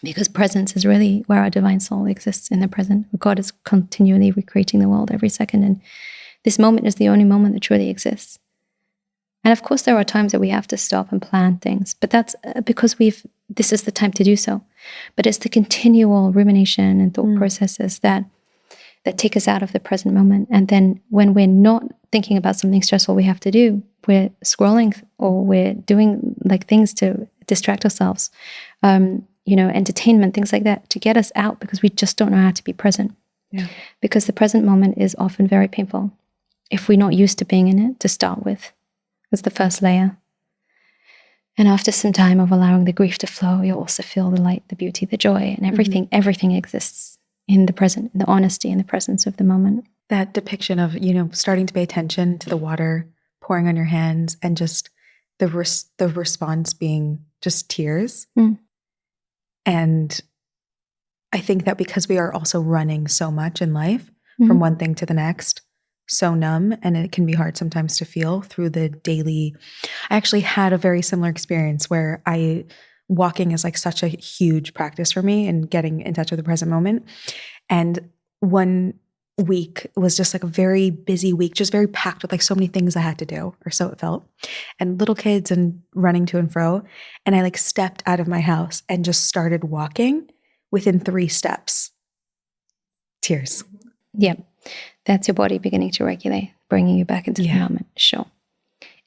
Because presence is really where our divine soul exists, in the present. God is continually recreating the world every second, and this moment is the only moment that truly exists. And of course, there are times that we have to stop and plan things, but that's because this is the time to do so. But it's the continual rumination and thought processes that take us out of the present moment. And then when we're not thinking about something stressful we have to do, we're scrolling or we're doing like things to distract ourselves, entertainment, things like that, to get us out, because we just don't know how to be present. Yeah. Because the present moment is often very painful if we're not used to being in it to start with. That's the first layer. And after some time of allowing the grief to flow, you'll also feel the light, the beauty, the joy, and everything. Everything exists in the present, in the honesty and the presence of the moment. That depiction of, starting to pay attention to the water pouring on your hands and just the response being just tears. And I think that because we are also running so much in life from one thing to the next, so numb, and it can be hard sometimes to feel through the daily. I actually had a very similar experience where walking is like such a huge practice for me and getting in touch with the present moment. And one week was just like a very busy week, just very packed with like so many things I had to do, or so it felt, and little kids and running to and fro. And I like stepped out of my house and just started walking. Within 3 steps, tears. Yep. That's your body beginning to regulate, bringing you back into the moment. Sure.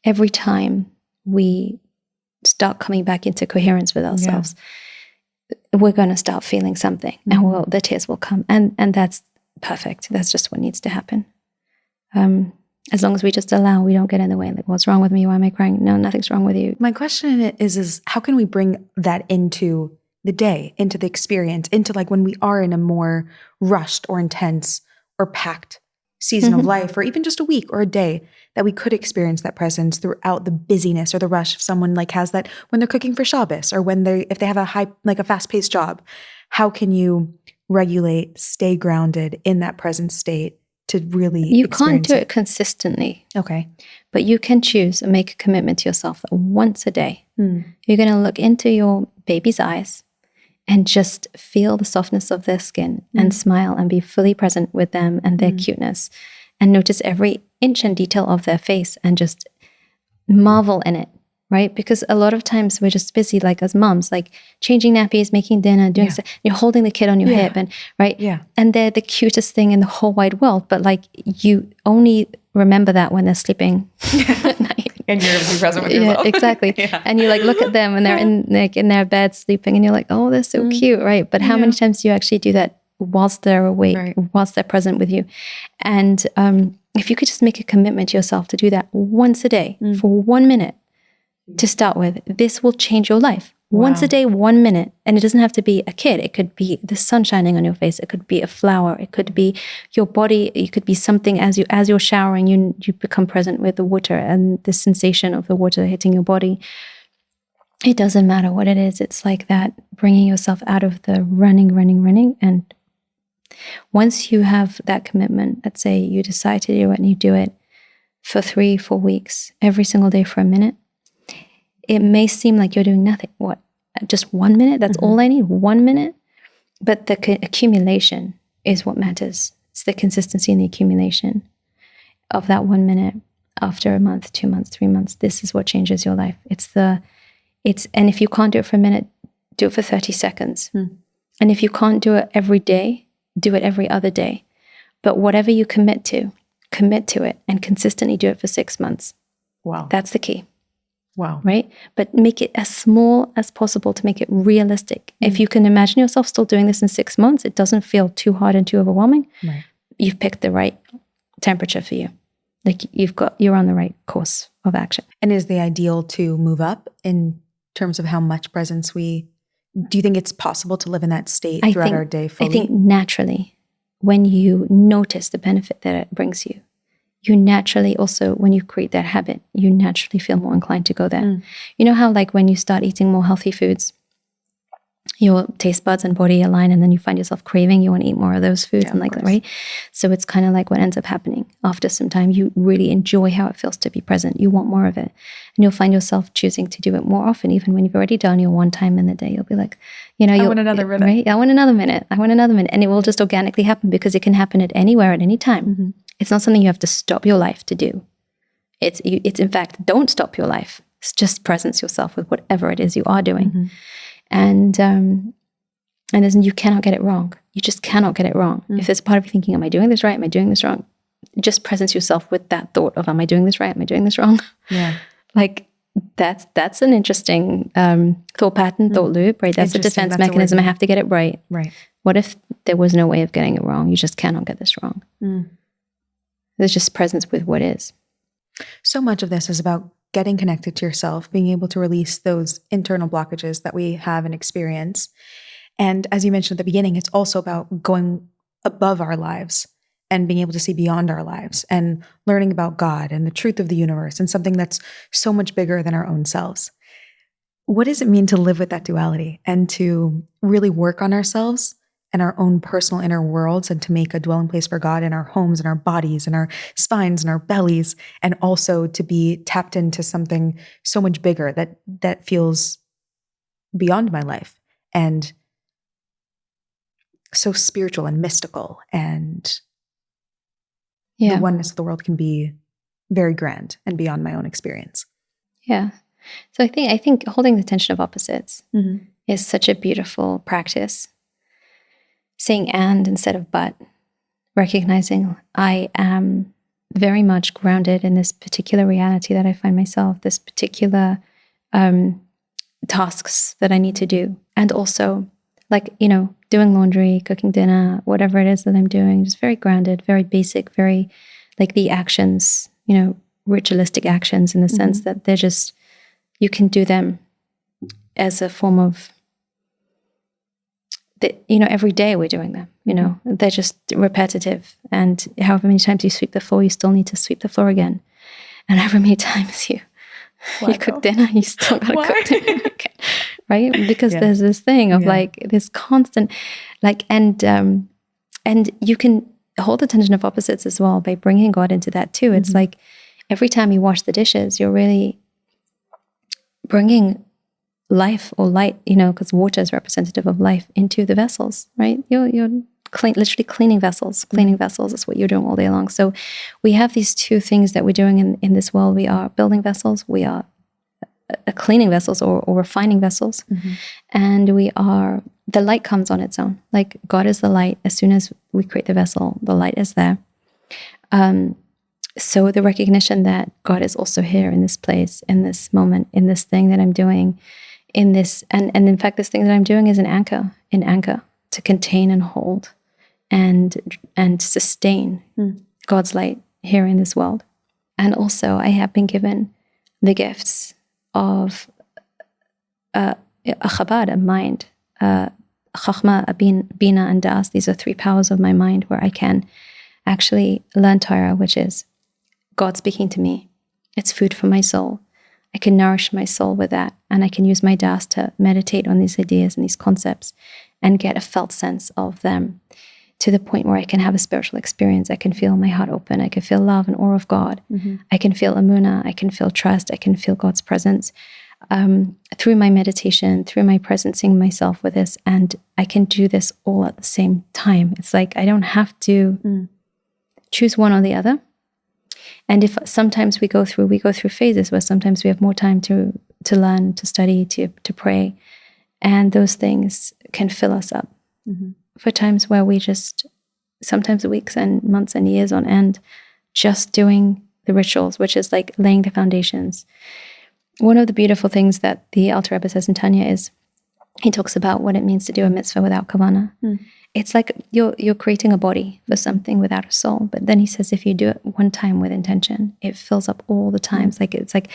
Every time we start coming back into coherence with ourselves, we're going to start feeling something, and the tears will come. And that's perfect. That's just what needs to happen. As long as we just allow, we don't get in the way. Like, what's wrong with me? Why am I crying? No, nothing's wrong with you. My question is how can we bring that into the day, into the experience, into like when we are in a more rushed or intense or packed season of life, or even just a week or a day, that we could experience that presence throughout the busyness or the rush. If someone like has that when they're cooking for Shabbos, or if they have a fast-paced job, how can you regulate, stay grounded in that present state to really You can't do it consistently. Okay. But you can choose and make a commitment to yourself that once a day, you're going to look into your baby's eyes and just feel the softness of their skin and smile and be fully present with them and their cuteness, and notice every inch and detail of their face and just marvel in it, right? Because a lot of times we're just busy, like as moms, like changing nappies, making dinner, doing stuff. You're holding the kid on your hip, and and they're the cutest thing in the whole wide world. But like, you only remember that when they're sleeping at night. And you're able to be present with yourself. Yeah, exactly. And you like look at them and they're in their bed sleeping, and you're like, oh, they're so cute, right? But how many times do you actually do that whilst they're awake, whilst they're present with you? And if you could just make a commitment to yourself to do that once a day for 1 minute to start with, this will change your life. Once a day, 1 minute. And it doesn't have to be a kid. It could be the sun shining on your face. It could be a flower. It could be your body. It could be something as you're showering, you become present with the water and the sensation of the water hitting your body. It doesn't matter what it is. It's like that, bringing yourself out of the running. And once you have that commitment, let's say you decide to do it and you do it for 3-4 weeks, every single day for a minute, it may seem like you're doing nothing. What? Just 1 minute? That's all I need? 1 minute? But the accumulation is what matters. It's the consistency and the accumulation of that 1 minute after a month, 2 months, 3 months. This is what changes your life. And if you can't do it for a minute, do it for 30 seconds. And if you can't do it every day, do it every other day. But whatever you commit to it and consistently do it for 6 months. Wow. That's the key. Wow. Right? But make it as small as possible to make it realistic. If you can imagine yourself still doing this in 6 months, it doesn't feel too hard and too overwhelming. Right. You've picked the right temperature for you. Like you're on the right course of action. And is the ideal to move up in terms of how much presence do you think it's possible to live in that state throughout our day fully? I think naturally, when you notice the benefit that it brings you, you naturally also, when you create that habit, you naturally feel more inclined to go there. You know how like when you start eating more healthy foods, your taste buds and body align, and then you find yourself craving, you want to eat more of those foods, and like that, right? So it's kind of like what ends up happening. After some time, you really enjoy how it feels to be present. You want more of it. And you'll find yourself choosing to do it more often. Even when you've already done your one time in the day, you'll be like, I want another minute. Right? I want another minute. I want another minute. And it will just organically happen, because it can happen at anywhere, at any time. It's not something you have to stop your life to do. It's in fact, don't stop your life. It's just presence yourself with whatever it is you are doing. And you cannot get it wrong. You just cannot get it wrong. If there's a part of you thinking, am I doing this right? Am I doing this wrong? Just presence yourself with that thought of, am I doing this right? Am I doing this wrong? Yeah. Like that's an interesting thought pattern, thought loop, right? That's a defense mechanism. I have to get it right. Right. What if there was no way of getting it wrong? You just cannot get this wrong. There's just presence with what is. So much of this is about getting connected to yourself, being able to release those internal blockages that we have and experience. And as you mentioned at the beginning, it's also about going above our lives and being able to see beyond our lives and learning about God and the truth of the universe and something that's so much bigger than our own selves. What does it mean to live with that duality and to really work on ourselves and our own personal inner worlds and to make a dwelling place for God in our homes and our bodies and our spines and our bellies, and also to be tapped into something so much bigger that feels beyond my life and so spiritual and mystical, and the oneness of the world can be very grand and beyond my own experience. Yeah. So I think holding the tension of opposites is such a beautiful practice. Saying and instead of but, recognizing I am very much grounded in this particular reality that I find myself, this particular tasks that I need to do. And also, like, doing laundry, cooking dinner, whatever it is that I'm doing, just very grounded, very basic, very like the actions, ritualistic actions in the sense that they're just, you can do them as a form of, every day we're doing them, they're just repetitive. And however many times you sweep the floor, you still need to sweep the floor again. And however many times you cook dinner, you still got to cook dinner again, right? Because there's this thing of like this constant, like, and you can hold the tension of opposites as well by bringing God into that too. It's like every time you wash the dishes, you're really bringing life or light, because water is representative of life, into the vessels, right? You're literally cleaning vessels. Cleaning vessels is what you're doing all day long. So we have these two things that we're doing in this world. We are building vessels. We are cleaning vessels or refining vessels. And the light comes on its own. Like God is the light. As soon as we create the vessel, the light is there. So the recognition that God is also here in this place, in this moment, in this thing that I'm doing, in this, and in fact, this thing that I'm doing is an anchor to contain and hold and sustain God's light here in this world. And also I have been given the gifts of a chabad, a mind, chachma, a bina, and das. These are three powers of my mind where I can actually learn Torah, which is God speaking to me. It's food for my soul. I can nourish my soul with that, and I can use my das to meditate on these ideas and these concepts and get a felt sense of them to the point where I can have a spiritual experience. I can feel my heart open. I can feel love and awe of God. I can feel emunah. I can feel trust. I can feel God's presence through my meditation, through my presencing myself with this. And I can do this all at the same time. It's like I don't have to choose one or the other. And if sometimes we go through phases where sometimes we have more time to learn, to study, to pray, and those things can fill us up. For times where we just, sometimes weeks and months and years on end, just doing the rituals, which is like laying the foundations. One of the beautiful things that the Alter Rebbe says in Tanya is, he talks about what it means to do a mitzvah without kavanah. It's like you're creating a body for something without a soul. But then he says, if you do it one time with intention, it fills up all the times. Like it's like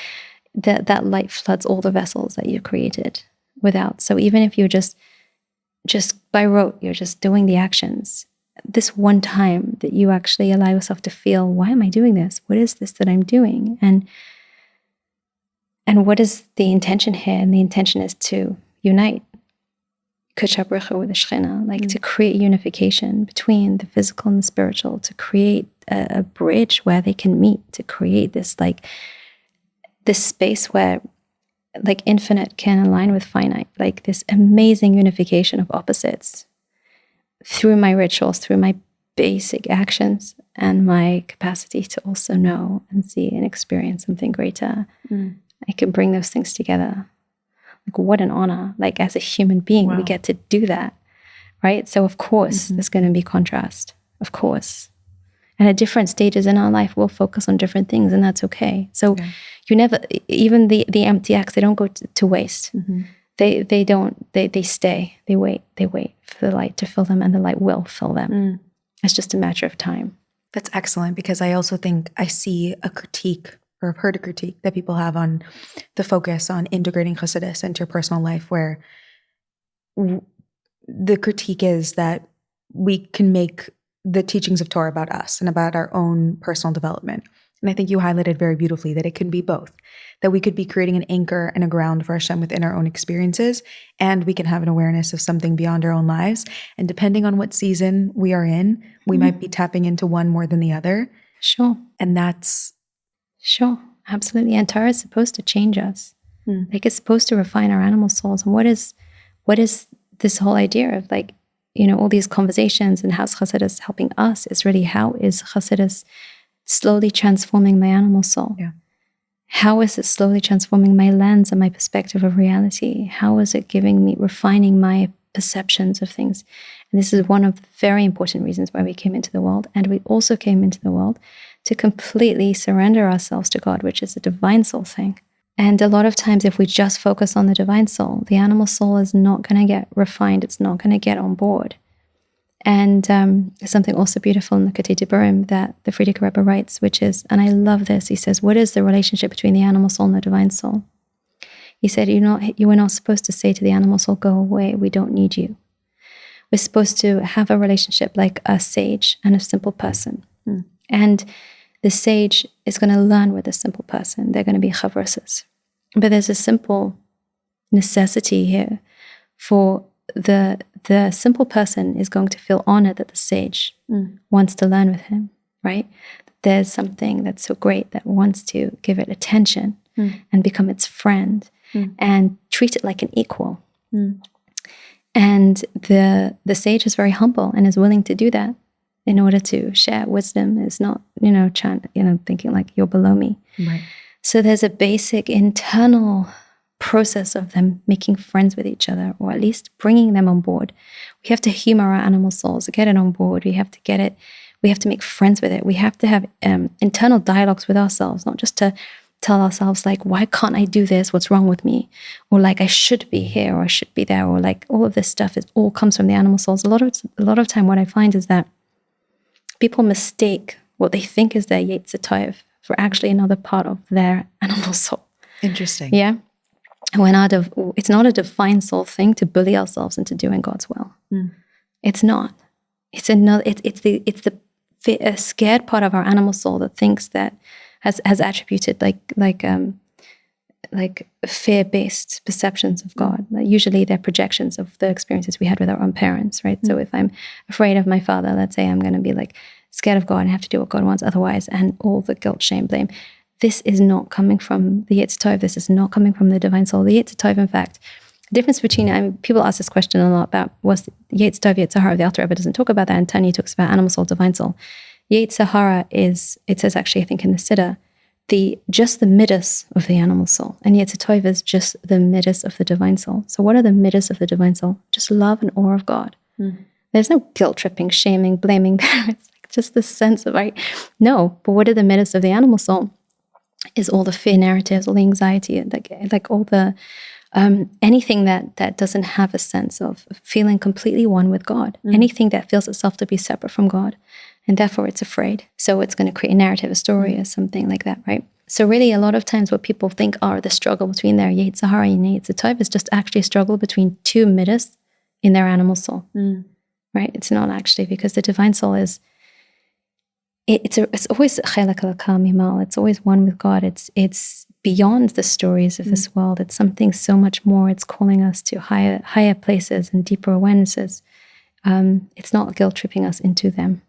that light floods all the vessels that you've created without. So even if you're just by rote, you're just doing the actions, this one time that you actually allow yourself to feel, why am I doing this? What is this that I'm doing? And what is the intention here? And the intention is to unite. Kudsha Bricha with the Shechina, like to create unification between the physical and the spiritual, to create a bridge where they can meet, to create this like this space where like infinite can align with finite, like this amazing unification of opposites through my rituals, through my basic actions and my capacity to also know and see and experience something greater. I can bring those things together. Like what an honor. Like as a human being, we get to do that, right? So of course, there's going to be contrast, of course. And at different stages in our life, we'll focus on different things, and that's okay. So you never, even the empty acts, they don't go to waste. They stay, they wait for the light to fill them, and the light will fill them. It's just a matter of time. That's excellent, because I also think I see a critique or I've heard a critique that people have on the focus on integrating Chassidus into your personal life, where the critique is that we can make the teachings of Torah about us and about our own personal development. And I think you highlighted very beautifully that it can be both, that we could be creating an anchor and a ground for Hashem within our own experiences, and we can have an awareness of something beyond our own lives. And depending on what season we are in, we might be tapping into one more than the other. Sure. And that's... Sure, absolutely. And Torah is supposed to change us. Like, it's supposed to refine our animal souls. And what is this whole idea of, like, you know, all these conversations and how's Chassidus helping us is really, how is Chassidus slowly transforming my animal soul? Yeah. How is it slowly transforming my lens and my perspective of reality? How is it refining my perceptions of things? And this is one of the very important reasons why we came into the world. And we also came into the world to completely surrender ourselves to God, which is a divine soul thing. And a lot of times, if we just focus on the divine soul, the animal soul is not going to get refined. It's not going to get on board. And there's something also beautiful in the Kutei Diburim that the Frierdiker Rebbe writes, which is, and I love this, he says, what is the relationship between the animal soul and the divine soul? He said, you were not supposed to say to the animal soul, go away, we don't need you. We're supposed to have a relationship like a sage and a simple person. And the sage is going to learn with a simple person. They're going to be chavrosas. But there's a simple necessity here for the simple person is going to feel honored that the sage wants to learn with him, right? There's something that's so great that wants to give it attention and become its friend and treat it like an equal. And the sage is very humble and is willing to do that in order to share wisdom. Is not, thinking like you're below me. Right. So there's a basic internal process of them making friends with each other, or at least bringing them on board. We have to humor our animal souls, get it on board. We have to get it. We have to make friends with it. We have to have internal dialogues with ourselves, not just to tell ourselves like, why can't I do this? What's wrong with me? Or like, I should be here, or I should be there, or like all of this stuff. It all comes from the animal souls. A lot of time, what I find is that people mistake what they think is their Yetzer Tov for actually another part of their animal soul. Interesting. Yeah. When it's not a divine soul thing to bully ourselves into doing God's will. It's not. It's the scared part of our animal soul that thinks that has attributed like fear-based perceptions of God. Like usually they're projections of the experiences we had with our own parents, right? So if I'm afraid of my father, let's say I'm going to be like scared of God and have to do what God wants otherwise, and all the guilt, shame, blame. This is not coming from the Yetzer Tov. This is not coming from the divine soul. The Yetzer Tov, in fact, the difference between, people ask this question a lot about what's the Yetzer Tov, Yetzer Hara. The Alter Rebbe doesn't talk about that, and Tanya talks about animal soul, divine soul. Yetzer Hara is, it says actually, I think in the Siddur, just the midas of the animal soul. And Yetzer Tov is just the midas of the divine soul. So what are the midas of the divine soul? Just love and awe of God. There's no guilt tripping, shaming, blaming there. It's like just the sense of, no, but what are the midas of the animal soul? Is all the fear narratives, all the anxiety, like all the, anything that doesn't have a sense of feeling completely one with God. Anything that feels itself to be separate from God. And therefore it's afraid. So it's going to create a narrative, a story, or something like that, right? So really a lot of times what people think are the struggle between their Yetzer Hara and Yetzer Tov is just actually a struggle between two midas in their animal soul, right? It's not actually, because the divine soul is, it's always chelek elokah mimal. It's always one with God. It's beyond the stories of this world. It's something so much more. It's calling us to higher places and deeper awarenesses. It's not guilt tripping us into them.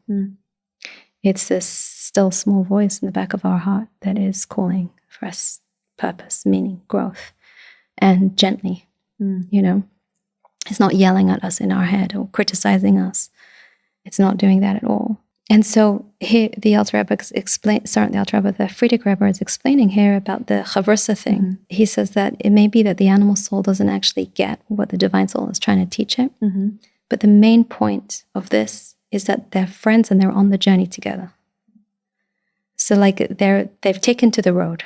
It's this still small voice in the back of our heart that is calling for us purpose, meaning, growth, and gently. It's not yelling at us in our head or criticizing us. It's not doing that at all. And so here the Alter Rebbe the Frierdiker Rebbe is explaining here about the chavrusa thing. He says that it may be that the animal soul doesn't actually get what the divine soul is trying to teach it. But the main point of this is that they're friends and they're on the journey together. So like they've taken to the road.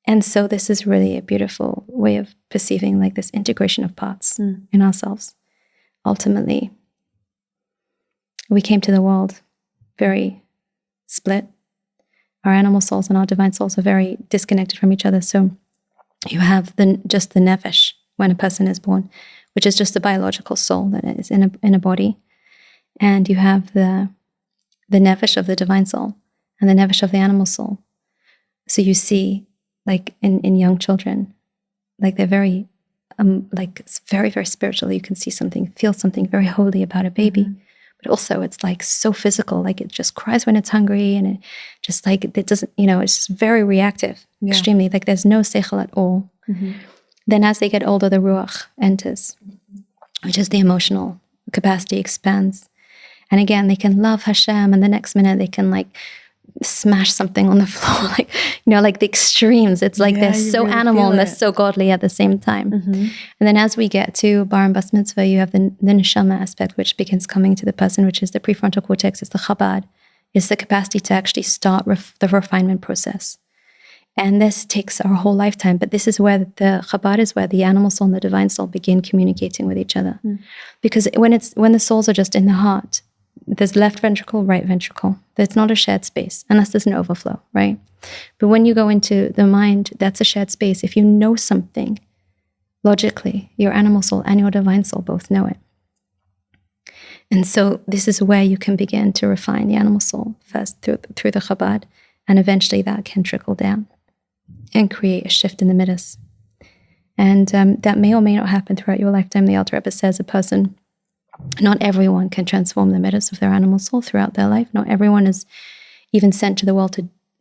And so this is really a beautiful way of perceiving like this integration of parts in ourselves. Ultimately, we came to the world very split. Our animal souls and our divine souls are very disconnected from each other. So you have just the nefesh when a person is born, which is just the biological soul that is in a body. And you have the nefesh of the divine soul and the nefesh of the animal soul. So you see, like in young children, like they're very, it's very, very spiritual. You can see something, feel something very holy about a baby. Mm-hmm. But also it's like so physical, like it just cries when it's hungry, and it just like, it doesn't, it's just very reactive, extremely, like there's no seichel at all. Mm-hmm. Then as they get older, the ruach enters, which is the emotional capacity expands. And again, they can love Hashem, and the next minute they can like smash something on the floor, like, like the extremes. It's like they're so really animal and they're so godly at the same time. Mm-hmm. And then as we get to Bar and Bas Mitzvah, you have the neshama aspect, which begins coming to the person, which is the prefrontal cortex, is the chabad, is the capacity to actually start the refinement process. And this takes our whole lifetime, but this is where the chabad is where the animal soul and the divine soul begin communicating with each other. Mm. Because when the souls are just in the heart, there's left ventricle, right ventricle. There's not a shared space unless there's an overflow, right? But when you go into the mind, that's a shared space. If you know something, logically, your animal soul and your divine soul both know it. And so this is where you can begin to refine the animal soul first through the chabad, and eventually that can trickle down and create a shift in the midas. And that may or may not happen throughout your lifetime. The Alter Rebbe says not everyone can transform the midas of their animal soul throughout their life. Not everyone is even sent to the world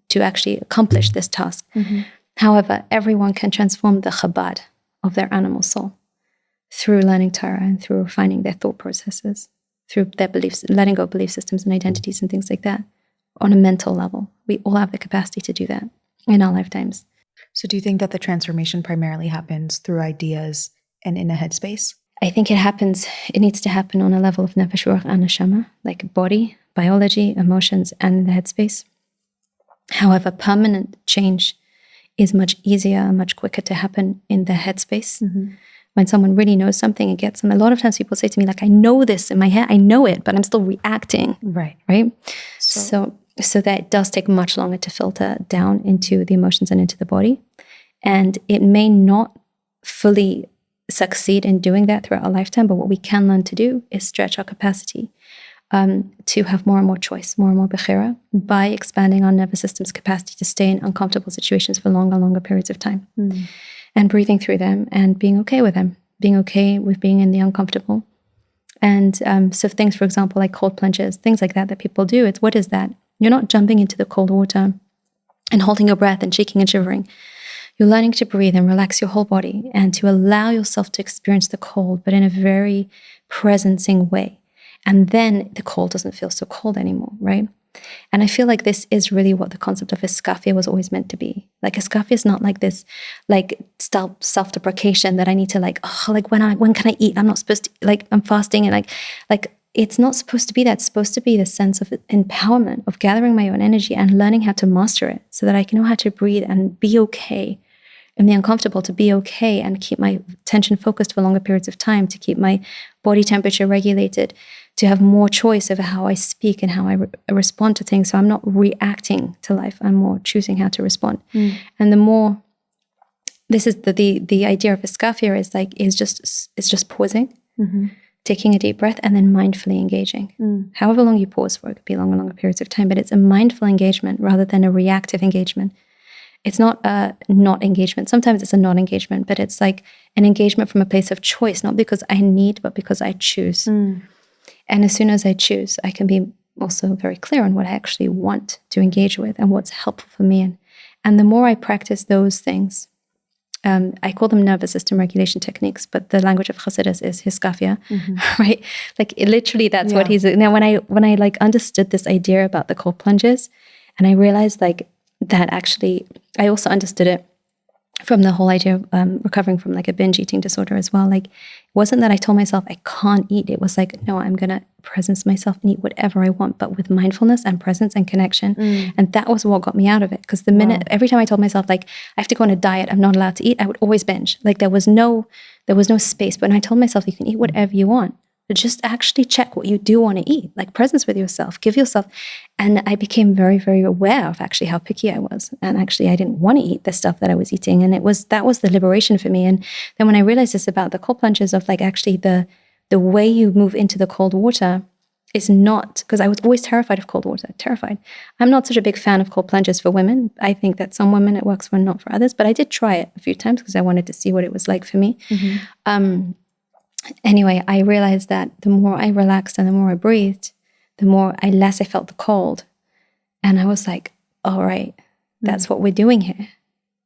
to actually accomplish this task. Mm-hmm. However, everyone can transform the chabad of their animal soul through learning Torah and through refining their thought processes, through their beliefs, letting go of belief systems and identities and things like that on a mental level. We all have the capacity to do that in our lifetimes. So do you think that the transformation primarily happens through ideas and in a headspace? I think it needs to happen on a level of nefesh, ruach, and neshama, like body, biology, emotions, and the headspace. However, permanent change is much easier and much quicker to happen in the headspace. Mm-hmm. When someone really knows something and gets them. A lot of times people say to me, like, I know this in my head, I know it, but I'm still reacting. Right? So that it does take much longer to filter down into the emotions and into the body. And it may not fully succeed in doing that throughout our lifetime, but what we can learn to do is stretch our capacity to have more and more choice, more and more bechira, by expanding our nervous system's capacity to stay in uncomfortable situations for longer periods of time. Mm. And breathing through them and being okay with them, being okay with being in the uncomfortable. And so things, for example, like cold plunges, things like that people do, what is that? You're not jumping into the cold water and holding your breath and shaking and shivering. You're learning to breathe and relax your whole body and to allow yourself to experience the cold, but in a very presencing way. And then the cold doesn't feel so cold anymore, right? And I feel like this is really what the concept of Iskafya was always meant to be. Like Iskafya is not like this, like self-deprecation that I need to when can I eat? I'm not supposed to, like, I'm fasting, and like it's not supposed to be that. It's supposed to be the sense of empowerment, of gathering my own energy and learning how to master it so that I can know how to breathe and be okay in the uncomfortable, to be okay and keep my attention focused for longer periods of time, to keep my body temperature regulated, to have more choice over how I speak and how I respond to things. So I'm not reacting to life. I'm more choosing how to respond. Mm. And the more, this is the idea of Iskafya is just pausing, mm-hmm. taking a deep breath, and then mindfully engaging. Mm. However long you pause for, it could be longer periods of time, but it's a mindful engagement rather than a reactive engagement. It's not a not engagement. Sometimes it's a non-engagement, but it's like an engagement from a place of choice, not because I need, but because I choose. Mm. And as soon as I choose, I can be also very clear on what I actually want to engage with and what's helpful for me. And the more I practice those things, I call them nervous system regulation techniques, but the language of Chassidus is Iskafya, mm-hmm. right? Like literally that's what he's, now when I like understood this idea about the cold plunges, and I realized like that actually, I also understood it from the whole idea of recovering from like a binge eating disorder as well. Like, it wasn't that I told myself I can't eat. It was like, no, I'm going to presence myself and eat whatever I want, but with mindfulness and presence and connection. Mm. And that was what got me out of it. Because every time I told myself like, I have to go on a diet, I'm not allowed to eat, I would always binge. Like there was no space. But when I told myself you can eat whatever you want, just actually check what you do want to eat, like presence with yourself, give yourself. And I became very, very aware of actually how picky I was. And actually I didn't want to eat the stuff that I was eating. And that was the liberation for me. And then when I realized this about the cold plunges, of like actually the way you move into the cold water is not, because I was always terrified of cold water, terrified. I'm not such a big fan of cold plunges for women. I think that some women it works for, not for others, but I did try it a few times because I wanted to see what it was like for me. Anyway, I realized that the more I relaxed and the more I breathed, the less I felt the cold. And I was like, all right, that's what we're doing here.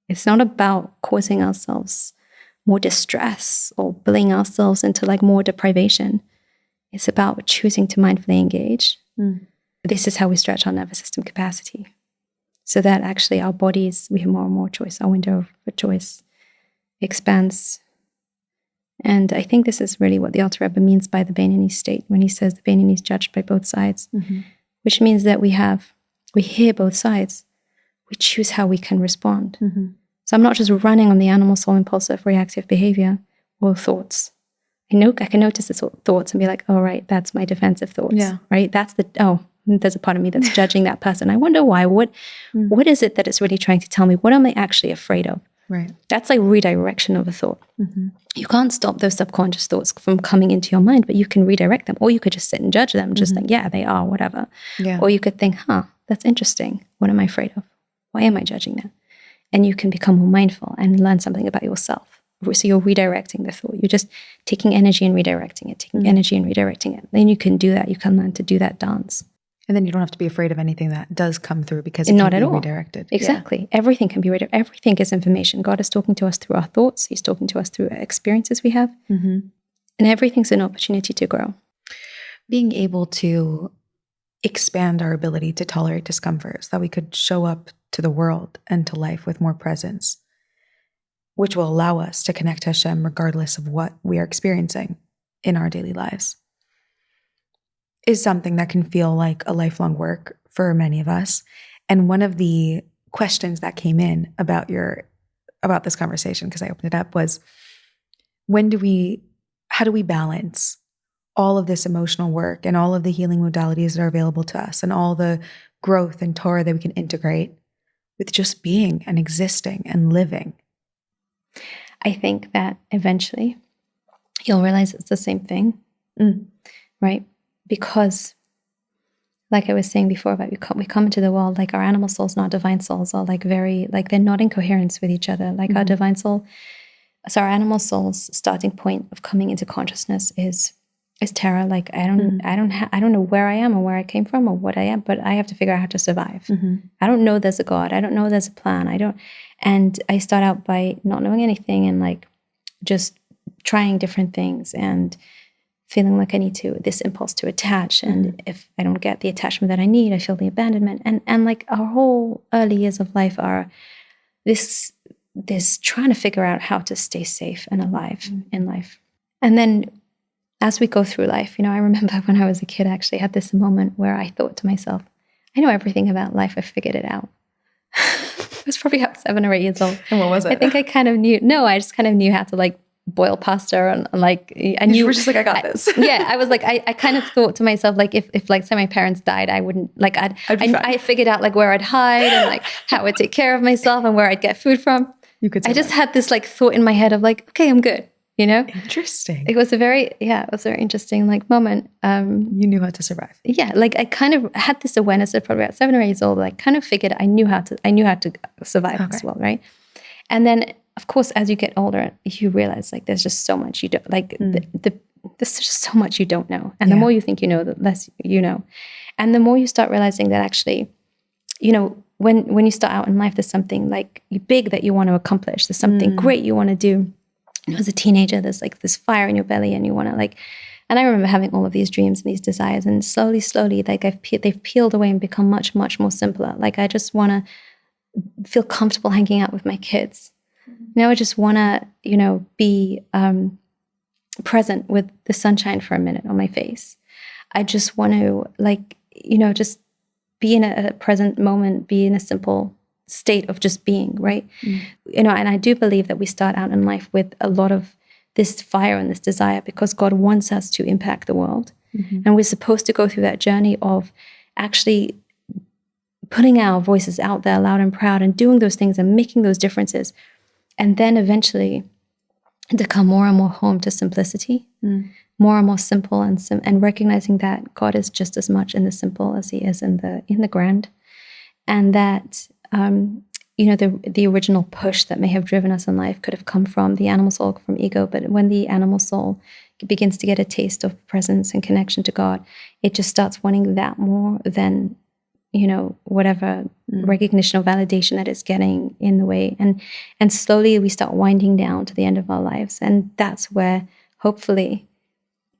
It's not about causing ourselves more distress or bullying ourselves into like more deprivation. It's about choosing to mindfully engage. This is how we stretch our nervous system capacity, so that actually our bodies, we have more and more choice. Our window for choice expands. And I think this is really what the Alter Rebbe means by the Beinoni state when he says the Beinoni is judged by both sides, which means that we hear both sides. We choose how we can respond. So I'm not just running on the animal soul impulsive reactive behavior or thoughts. I can notice the thoughts and be like, oh, right, that's my defensive thoughts, right? There's a part of me that's judging that person. I wonder why. What is it that it's really trying to tell me? What am I actually afraid of? Right. That's like redirection of a thought. You can't stop those subconscious thoughts from coming into your mind, but you can redirect them. Or you could just sit and judge them, just think, yeah, they are, whatever. Yeah. Or you could think, that's interesting. What am I afraid of? Why am I judging that? And you can become more mindful and learn something about yourself. So you're redirecting the thought. You're just taking energy and redirecting it, energy and redirecting it. Then you can do that. You can learn to do that dance. And then you don't have to be afraid of anything that does come through because it can be redirected. Exactly. Yeah. Everything can be redirected. Everything is information. God is talking to us through our thoughts. He's talking to us through experiences we have. And everything's an opportunity to grow. Being able to expand our ability to tolerate discomfort so that we could show up to the world and to life with more presence, which will allow us to connect to Hashem regardless of what we are experiencing in our daily lives, is something that can feel like a lifelong work for many of us. And one of the questions that came in about this conversation, because I opened it up, was how do we balance all of this emotional work and all of the healing modalities that are available to us and all the growth and Torah that we can integrate with just being and existing and living? I think that eventually you'll realize it's the same thing, right? Because, like I was saying before, about we come into the world like our animal souls and our divine souls are like they're not in coherence with each other. Like our divine soul, so our animal soul's starting point of coming into consciousness is terror. Like I don't know where I am or where I came from or what I am, but I have to figure out how to survive. I don't know there's a God. I don't know there's a plan. And I start out by not knowing anything and like just trying different things and feeling like I need this impulse to attach. And if I don't get the attachment that I need, I feel the abandonment. And like our whole early years of life are this trying to figure out how to stay safe and alive in life. And then as we go through life, I remember when I was a kid, I actually had this moment where I thought to myself, I know everything about life. I figured it out. I was probably about 7 or 8 years old. And what was it? I think I kind of knew. No, I just kind of knew how to like boil pasta and like I knew. You were just like, I got this. Yeah, I was like, I kind of thought to myself like if like say my parents died, I wouldn't like I figured out like where I'd hide and like how I'd take care of myself and where I'd get food from. I just had this like thought in my head of like, okay, I'm good. Interesting. It was a very interesting like moment. You knew how to survive. Yeah, like I kind of had this awareness at probably about 7 or 8 years old. Like kind of figured I knew how to survive this world, right? And then of course, as you get older, you realize like there's just so much you don't like. There's just so much you don't know, and the more you think you know, the less you know, and the more you start realizing that actually, when you start out in life, there's something like big that you want to accomplish. There's something great you want to do. As a teenager, there's like this fire in your belly and you want to like, and I remember having all of these dreams and these desires, and slowly, like they've peeled away and become much, much more simpler. Like I just want to feel comfortable hanging out with my kids. I just want to, be present with the sunshine for a minute on my face. I just want to just be in a present moment, be in a simple state of just being, right? And I do believe that we start out in life with a lot of this fire and this desire because God wants us to impact the world. And we're supposed to go through that journey of actually putting our voices out there loud and proud and doing those things and making those differences. And then eventually to come more and more home to simplicity, more and more simple and recognizing that God is just as much in the simple as he is in the grand. And that, the original push that may have driven us in life could have come from the animal soul, from ego. But when the animal soul begins to get a taste of presence and connection to God, it just starts wanting that more than, whatever recognition or validation that is getting in the way. And slowly we start winding down to the end of our lives. And that's where hopefully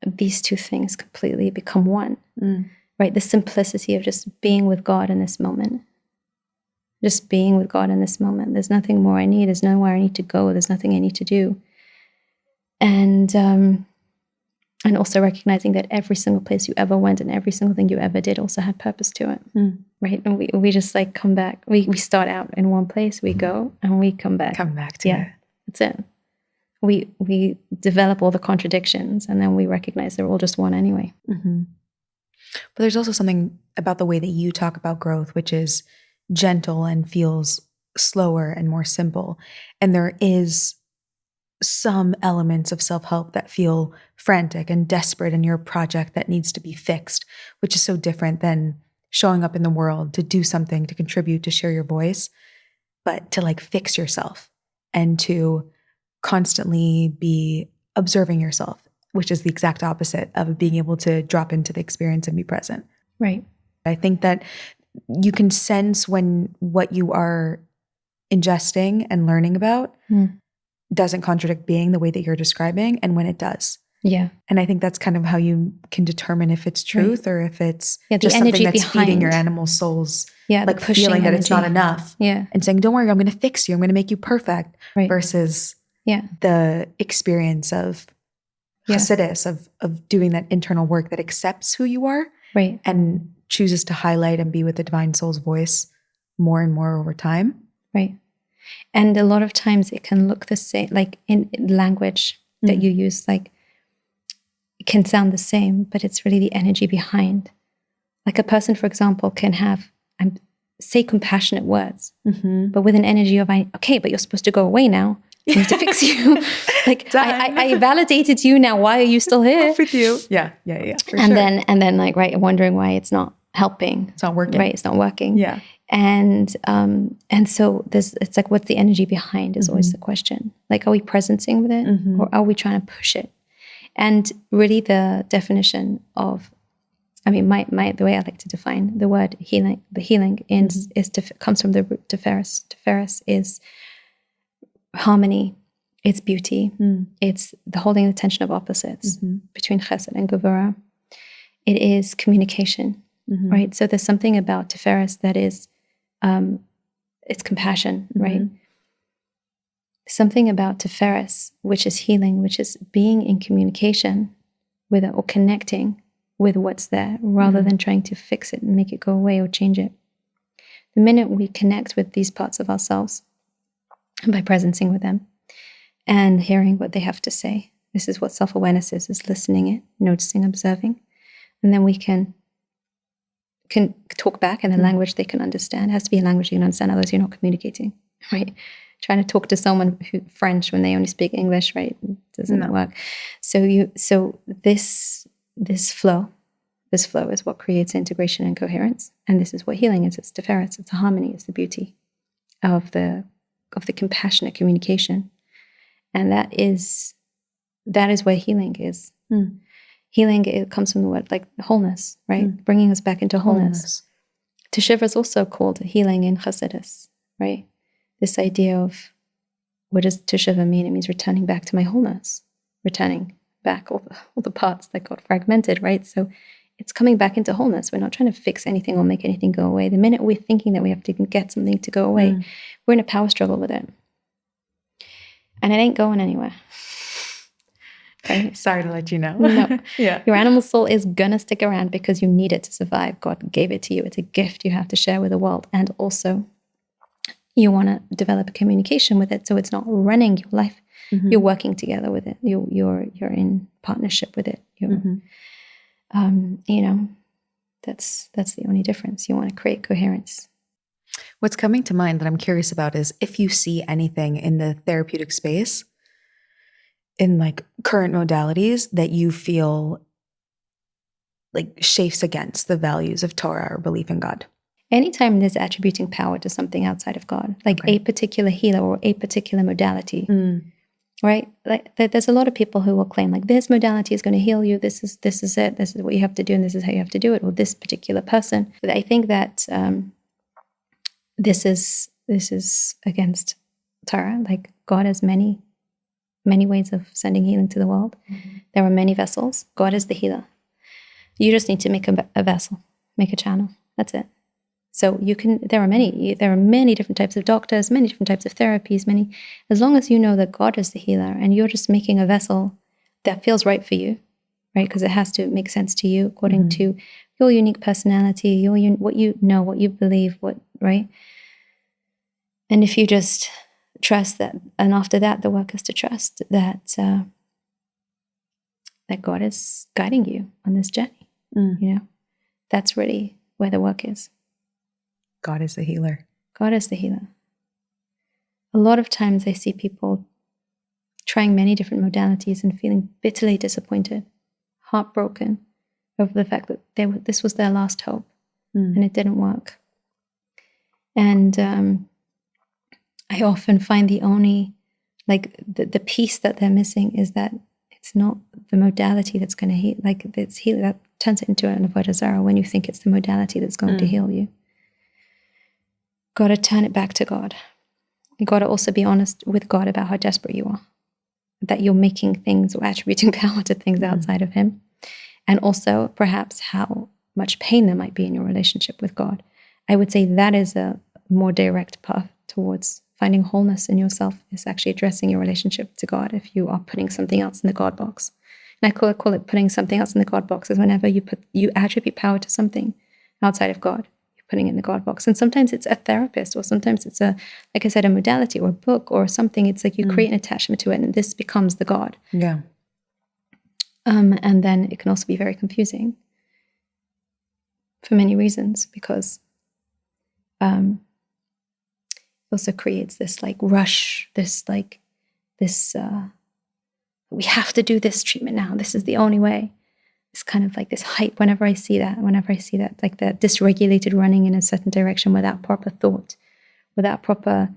these two things completely become one, right? The simplicity of just being with God in this moment. Just being with God in this moment. There's nothing more I need. There's nowhere I need to go. There's nothing I need to do. And also recognizing that every single place you ever went and every single thing you ever did also had purpose to it, right? And we just like come back. We start out in one place, we go, and we come back. Come back to it. That's it. We develop all the contradictions, and then we recognize they're all just one anyway. But there's also something about the way that you talk about growth, which is gentle and feels slower and more simple. And there is some elements of self-help that feel frantic and desperate in your project that needs to be fixed, which is so different than showing up in the world to do something, to contribute, to share your voice, but to like fix yourself and to constantly be observing yourself, which is the exact opposite of being able to drop into the experience and be present. Right. I think that you can sense when what you are ingesting and learning about doesn't contradict being the way that you're describing, and when it does. Yeah. And I think that's kind of how you can determine if it's truth or if it's the just energy something that's behind feeding your animal souls, like pushing feeling that energy. it's not enough. Yeah. And saying, don't worry, I'm going to fix you. I'm going to make you perfect. Right. Versus the experience of Chassidus, of doing that internal work that accepts who you are, right, and chooses to highlight and be with the divine soul's voice more and more over time. Right. And a lot of times it can look the same, like in language that you use, like it can sound the same, but it's really the energy behind. Like a person, for example, can have, say compassionate words, but with an energy of, okay, but you're supposed to go away now. I need to fix you. Like I validated you. Now, why are you still here? Off with you. Yeah. And then like, right, wondering why it's not helping. It's not working. Right. It's not working. Yeah. And so it's like, what's the energy behind is always the question. Like, are we presencing with it or are we trying to push it? And really the definition of, the way I like to define the word healing, the healing comes from the root teferis. Teferis is harmony, it's beauty, it's the holding the tension of opposites between chesed and gevurah. It is communication, right? So there's something about teferis that is, it's compassion, right? Something about teferis, which is healing, which is being in communication with it or connecting with what's there rather than trying to fix it and make it go away or change it. The minute we connect with these parts of ourselves by presencing with them and hearing what they have to say, this is what self-awareness is listening it, noticing, observing, and then we can talk back in a language they can understand. It has to be a language you can understand, otherwise you're not communicating, right? Trying to talk to someone French when they only speak English, right? It doesn't work. So this flow is what creates integration and coherence, and this is what healing is. It's teferis, it's the harmony, it's the beauty of the compassionate communication, and that is where healing is. Healing, it comes from the word like wholeness, right? Bringing us back into wholeness. Teshuva is also called healing in Chassidus, right? This idea of, what does teshuva mean? It means returning back to my wholeness, returning back all the parts that got fragmented, right? So it's coming back into wholeness. We're not trying to fix anything or make anything go away. The minute we're thinking that we have to get something to go away, we're in a power struggle with it. And it ain't going anywhere. Okay? Sorry to let you know. No. Yeah. Your animal soul is going to stick around because you need it to survive. God gave it to you. It's a gift you have to share with the world. And also, you want to develop a communication with it so it's not running your life. You're working together with it. You're in partnership with it. You know, that's the only difference. You want to create coherence. What's coming to mind that I'm curious about is if you see anything in the therapeutic space, in like current modalities, that you feel like chafes against the values of Torah or belief in God. Anytime there's attributing power to something outside of God, like a particular healer or a particular modality, right? Like there's a lot of people who will claim like this modality is going to heal you. This is it. This is what you have to do, and this is how you have to do it. Or this particular person. But I think that this is against Torah. Like God has many ways of sending healing to the world. There are many vessels. God is the healer. You just need to make a vessel, make a channel. That's it. So there are many different types of doctors, many different types of therapies, as long as you know that God is the healer and you're just making a vessel that feels right for you, right? Because it has to make sense to you according to your unique personality, what you know, what you believe, right? And if you just trust that, and after that, the work is to trust that God is guiding you on this journey. You know, that's really where the work is. God is the healer. God is the healer. A lot of times I see people trying many different modalities and feeling bitterly disappointed, heartbroken over the fact that this was their last hope and it didn't work. And I often find the only, like the piece that they're missing is that it's not the modality that's going to heal. Like it's heal that turns it into an avodah zarah when you think it's the modality that's going to heal you. Got to turn it back to God. You got to also be honest with God about how desperate you are, that you're making things or attributing power to things outside of Him, and also perhaps how much pain there might be in your relationship with God. I would say that is a more direct path towards finding wholeness in yourself, is actually addressing your relationship to God if you are putting something else in the God box. And I call it putting something else in the God box is whenever you attribute power to something outside of God, you're putting it in the God box. And sometimes it's a therapist, or sometimes it's like I said, a modality or a book or something. It's like you create an attachment to it and this becomes the God. Yeah. And then it can also be very confusing for many reasons, because also creates this like rush, we have to do this treatment now. This is the only way. It's kind of like this hype whenever I see that, like the dysregulated running in a certain direction without proper thought, without proper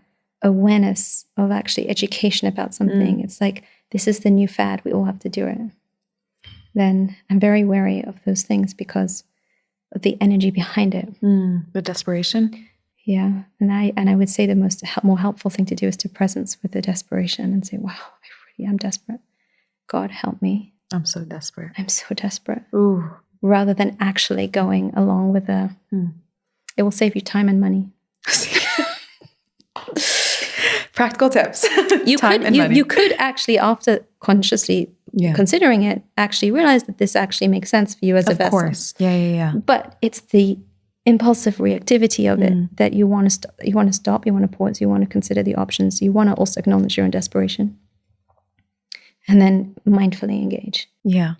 awareness of actually education about something. It's like, this is the new fad. We all have to do it. Then I'm very wary of those things because of the energy behind it. The desperation. Yeah, and I would say the more helpful thing to do is to presence with the desperation and say, wow, I really am desperate. God, help me. I'm so desperate. I'm so desperate. Ooh. Rather than actually going along with it will save you time and money. Practical tips. You could actually, after consciously considering it, actually realize that this actually makes sense for you as a vessel. Of course. Yeah. But it's the impulsive reactivity of it that you want to stop, you want to pause, you want to consider the options, you want to also acknowledge you're in desperation, and then mindfully engage. Yeah.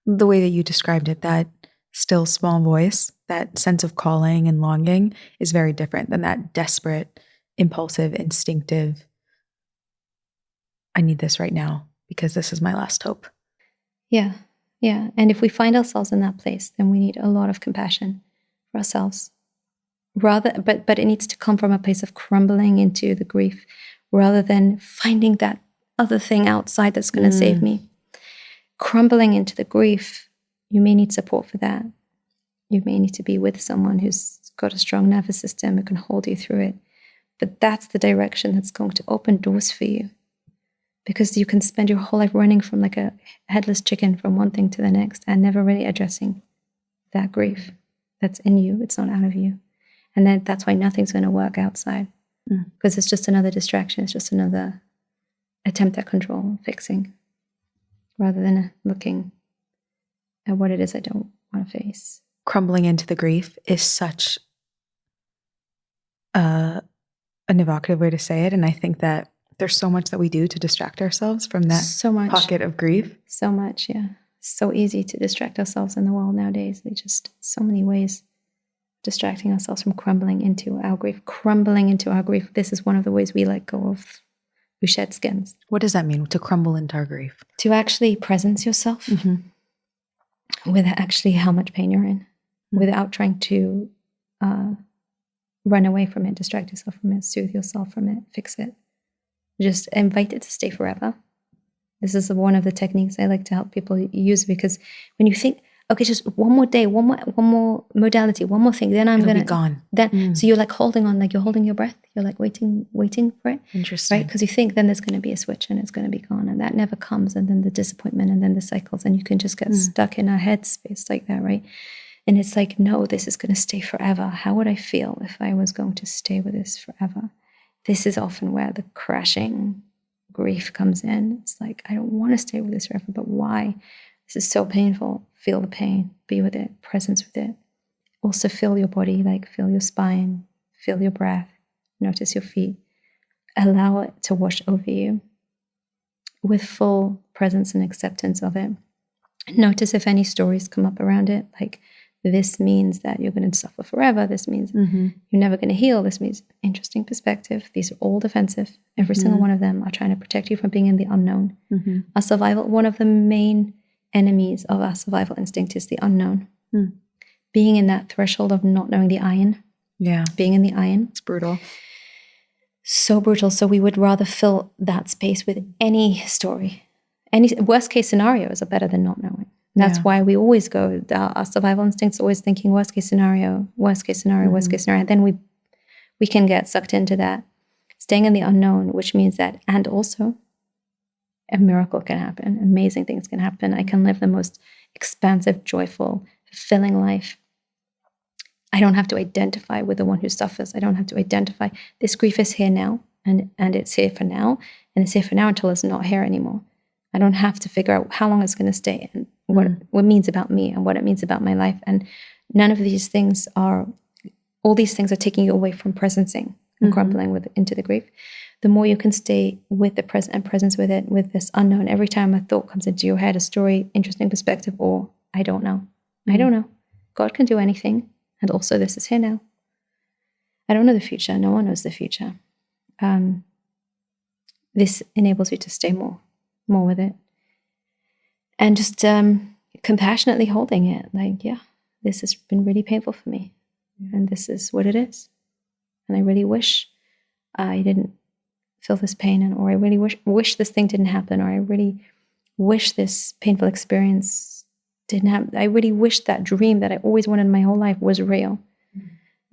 The way that you described it, that still small voice, that sense of calling and longing is very different than that desperate, impulsive, instinctive, I need this right now because this is my last hope. Yeah. And if we find ourselves in that place, then we need a lot of compassion for ourselves, but it needs to come from a place of crumbling into the grief rather than finding that other thing outside that's going to save me. Crumbling into the grief, you may need support for that. You may need to be with someone who's got a strong nervous system who can hold you through it. But that's the direction that's going to open doors for you, because you can spend your whole life running from like a headless chicken from one thing to the next and never really addressing that grief that's in you. It's not out of you. And then that's why nothing's going to work outside, because it's just another distraction. It's just another attempt at control, fixing, rather than looking at what it is I don't want to face. Crumbling into the grief is such an evocative way to say it. And I think that There's so much that we do to distract ourselves from that So much. pocket of grief. So much, yeah. So easy to distract ourselves in the world nowadays. We just, so many ways distracting ourselves from crumbling into our grief. Crumbling into our grief. This is one of the ways we let go of, we shed skins. What does that mean, to crumble into our grief? To actually presence yourself with actually how much pain you're in, without trying to run away from it, distract yourself from it, soothe yourself from it, fix it. Just invite it to stay forever. This is one of the techniques I like to help people use, because when you think, okay, just one more day, one more modality, one more thing, then I'm going to be gone. Then so you're like holding on, like you're holding your breath. You're like waiting for it. Interesting. Right? Because you think then there's going to be a switch and it's going to be gone, and that never comes. And then the disappointment and then the cycles, and you can just get stuck in a headspace like that, right? And it's like, no, this is going to stay forever. How would I feel if I was going to stay with this forever? This is often where the crashing grief comes in. It's like, I don't want to stay with this forever, but why? This is so painful. Feel the pain, be with it, presence with it. Also feel your body, like feel your spine, feel your breath, notice your feet. Allow it to wash over you with full presence and acceptance of it. Notice if any stories come up around it, like this means that you're going to suffer forever. This means you're never going to heal. This means interesting perspective. These are all defensive. Every single one of them are trying to protect you from being in the unknown. Our survival, one of the main enemies of our survival instinct is the unknown. Being in that threshold of not knowing the iron. Yeah. Being in the iron. It's brutal. So brutal. So we would rather fill that space with any story. Any worst case scenarios are better than not knowing. That's why we always go, our survival instincts always thinking worst case scenario, worst case scenario, worst case scenario. Then we can get sucked into that. Staying in the unknown, which means that, and also a miracle can happen. Amazing things can happen. I can live the most expansive, joyful, fulfilling life. I don't have to identify with the one who suffers. I don't have to identify. This grief is here now, and it's here for now, and it's here for now until it's not here anymore. I don't have to figure out how long it's going to stay and what it means about me and what it means about my life. And none of these things all these things are taking you away from presencing and crumbling into the grief. The more you can stay with the present and presence with it, with this unknown, every time a thought comes into your head, a story, interesting perspective, or I don't know. I don't know. God can do anything. And also this is here now. I don't know the future. No one knows the future. This enables you to stay more with it. And just compassionately holding it. Like, yeah, this has been really painful for me. And this is what it is. And I really wish I didn't feel this pain, or I really wish this thing didn't happen, or I really wish this painful experience didn't happen. I really wish that dream that I always wanted my whole life was real.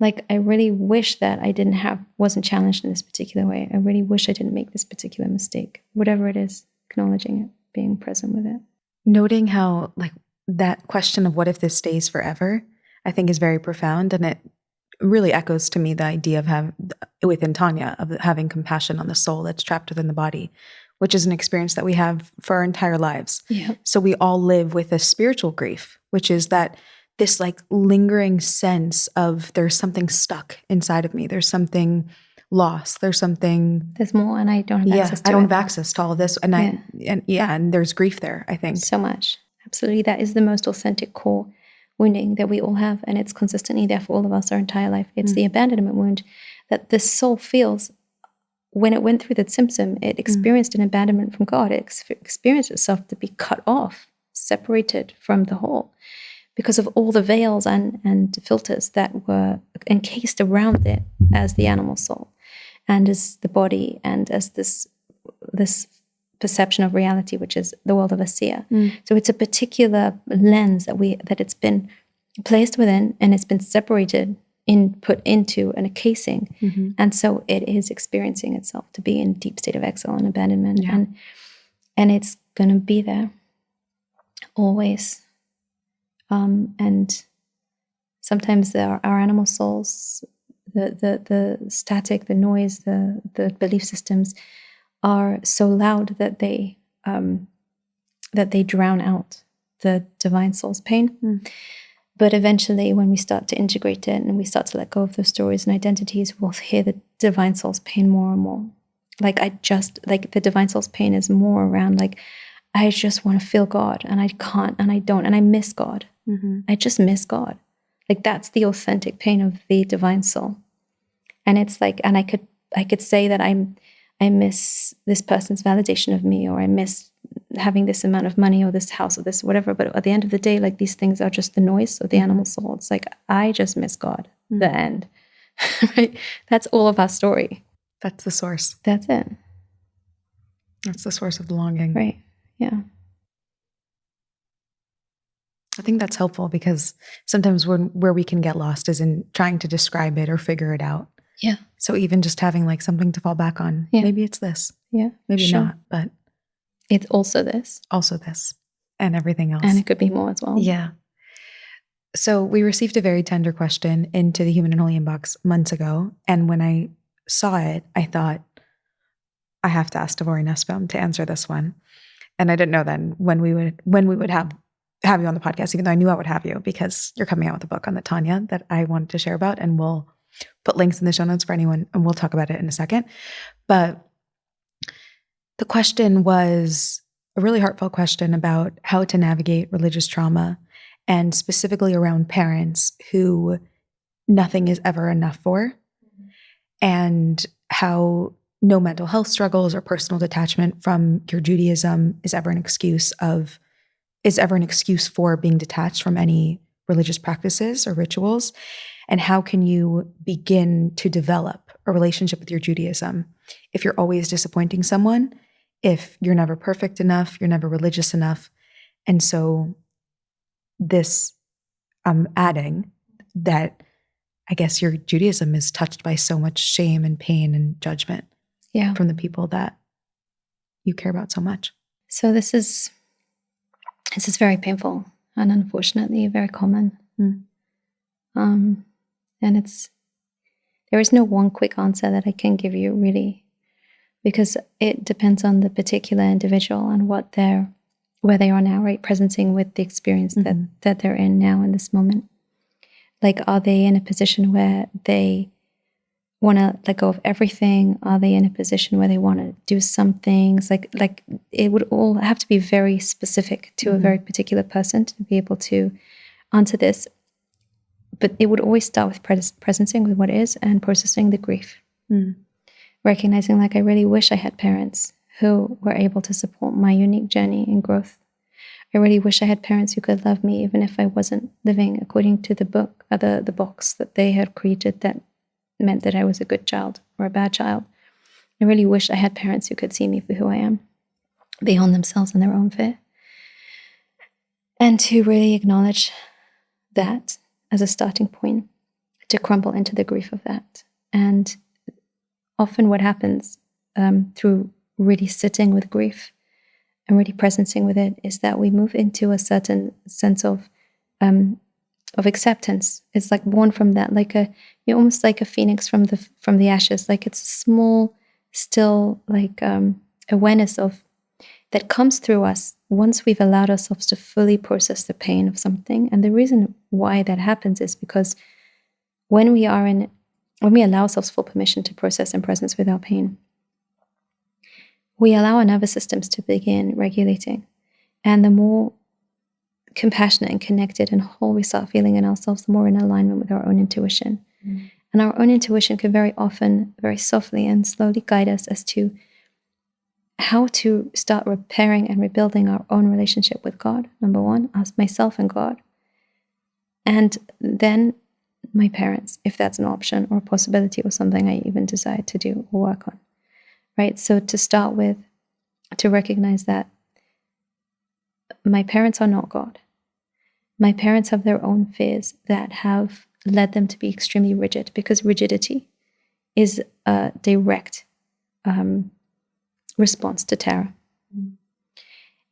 Like, I really wish that I wasn't challenged in this particular way. I really wish I didn't make this particular mistake. Whatever it is, acknowledging it, being present with it. Noting how, like, that question of what if this stays forever, I think is very profound. And it really echoes to me the idea of within Tanya, of having compassion on the soul that's trapped within the body, which is an experience that we have for our entire lives. Yeah. So we all live with a spiritual grief, which is that this like lingering sense of there's something stuck inside of me. There's something lost. There's more, and I don't have access to it. I don't have access to all of this. And there's grief there, I think. So much. Absolutely. That is the most authentic core wounding that we all have, and it's consistently there for all of us our entire life. It's the abandonment wound that the soul feels when it went through that symptom. It experienced an abandonment from God. It experienced itself to be cut off, separated from the whole, because of all the veils and filters that were encased around it as the animal soul, and as the body, and as this perception of reality, which is the world of a seer. So it's a particular lens that it's been placed within, and it's been separated, put into a casing, and so it is experiencing itself to be in deep state of exile and abandonment, and it's going to be there always. And sometimes our animal souls, the static, the noise, the belief systems are so loud that they drown out the divine soul's pain. But eventually, when we start to integrate it and we start to let go of those stories and identities, we'll hear the divine soul's pain more and more. like the divine soul's pain is more around like, I just want to feel God and I can't and I don't and I miss God. I just miss God. Like that's the authentic pain of the divine soul. And it's like, and I could say that I miss this person's validation of me, or I miss having this amount of money or this house or this whatever. But at the end of the day, like these things are just the noise of the animal soul. It's like, I just miss God. The end. Right? That's all of our story. That's the source. That's it. That's the source of the longing. Right. Yeah. I think that's helpful because sometimes where we can get lost is in trying to describe it or figure it out. Yeah. So even just having like something to fall back on, maybe it's this. Yeah. Maybe not, but it's also this. Also this and everything else. And it could be more as well. Yeah. So we received a very tender question into the Human and Holy inbox months ago. And when I saw it, I thought, I have to ask Devori Nussbaum to answer this one. And I didn't know then when we would have you on the podcast, even though I knew I would have you because you're coming out with a book on the Tanya that I wanted to share about, and we'll put links in the show notes for anyone, and we'll talk about it in a second. But the question was a really heartfelt question about how to navigate religious trauma, and specifically around parents who nothing is ever enough for, and how no mental health struggles or personal detachment from your Judaism is ever an excuse for being detached from any religious practices or rituals. And how can you begin to develop a relationship with your Judaism if you're always disappointing someone, if you're never perfect enough, you're never religious enough. And so this, adding that I guess your Judaism is touched by so much shame and pain and judgment from the people that you care about so much. So this is very painful and unfortunately very common. And there is no one quick answer that I can give you really, because it depends on the particular individual and where they are now, right? Presencing with the experience that they're in now in this moment. Like, are they in a position where they want to let go of everything? Are they in a position where they want to do some things? Like it would all have to be very specific to a very particular person to be able to answer this. But it would always start with presencing with what is and processing the grief. Recognizing, like, I really wish I had parents who were able to support my unique journey and growth. I really wish I had parents who could love me even if I wasn't living according to the book, the box that they had created that meant that I was a good child or a bad child. I really wish I had parents who could see me for who I am, beyond themselves and their own fear. And to really acknowledge that as a starting point, to crumble into the grief of that. And often what happens through really sitting with grief and really presencing with it is that we move into a certain sense of acceptance. It's like born from that, you're almost like a phoenix from the ashes. Like it's a small, still awareness of that comes through us once we've allowed ourselves to fully process the pain of something. And the reason why that happens is because when we allow ourselves full permission to process and presence with our pain, we allow our nervous systems to begin regulating. And the more compassionate and connected and whole we start feeling in ourselves, the more in alignment with our own intuition. And our own intuition can very often, very softly and slowly guide us as to how to start repairing and rebuilding our own relationship with God. Number one, myself and God. And then my parents, if that's an option or a possibility or something I even decide to do or work on. Right? So to start with, to recognize that my parents are not God. My parents have their own fears that have led them to be extremely rigid, because rigidity is a direct response to terror.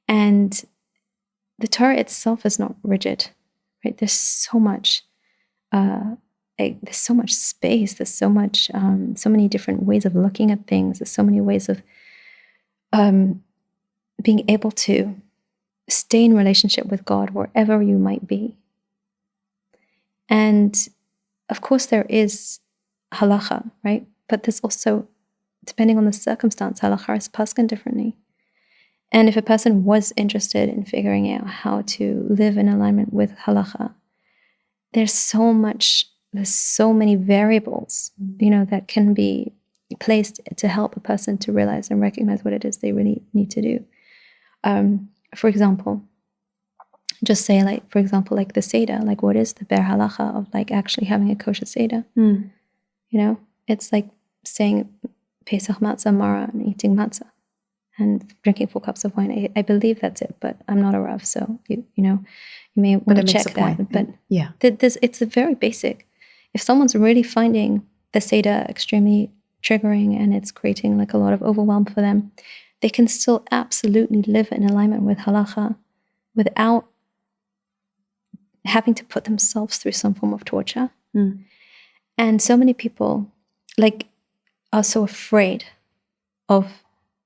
And the Torah itself is not rigid, right? There's so much space. There's so much, so many different ways of looking at things. There's so many ways of being able to stay in relationship with God wherever you might be. And of course there is halacha, right? But there's also depending on the circumstance, halakha is paskin differently. And if a person was interested in figuring out how to live in alignment with halakha, there's so many variables, that can be placed to help a person to realize and recognize what it is they really need to do. For example, just say like the Seder, like what is the bare halacha of like actually having a kosher Seder? It's like saying Pesach matzah mara and eating matzah and drinking 4 cups of wine. I believe that's it, but I'm not a Rav, so you may want to check that. But yeah, it's a very basic. If someone's really finding the Seder extremely triggering and it's creating like a lot of overwhelm for them, they can still absolutely live in alignment with halakha without having to put themselves through some form of torture. And so many people like are so afraid of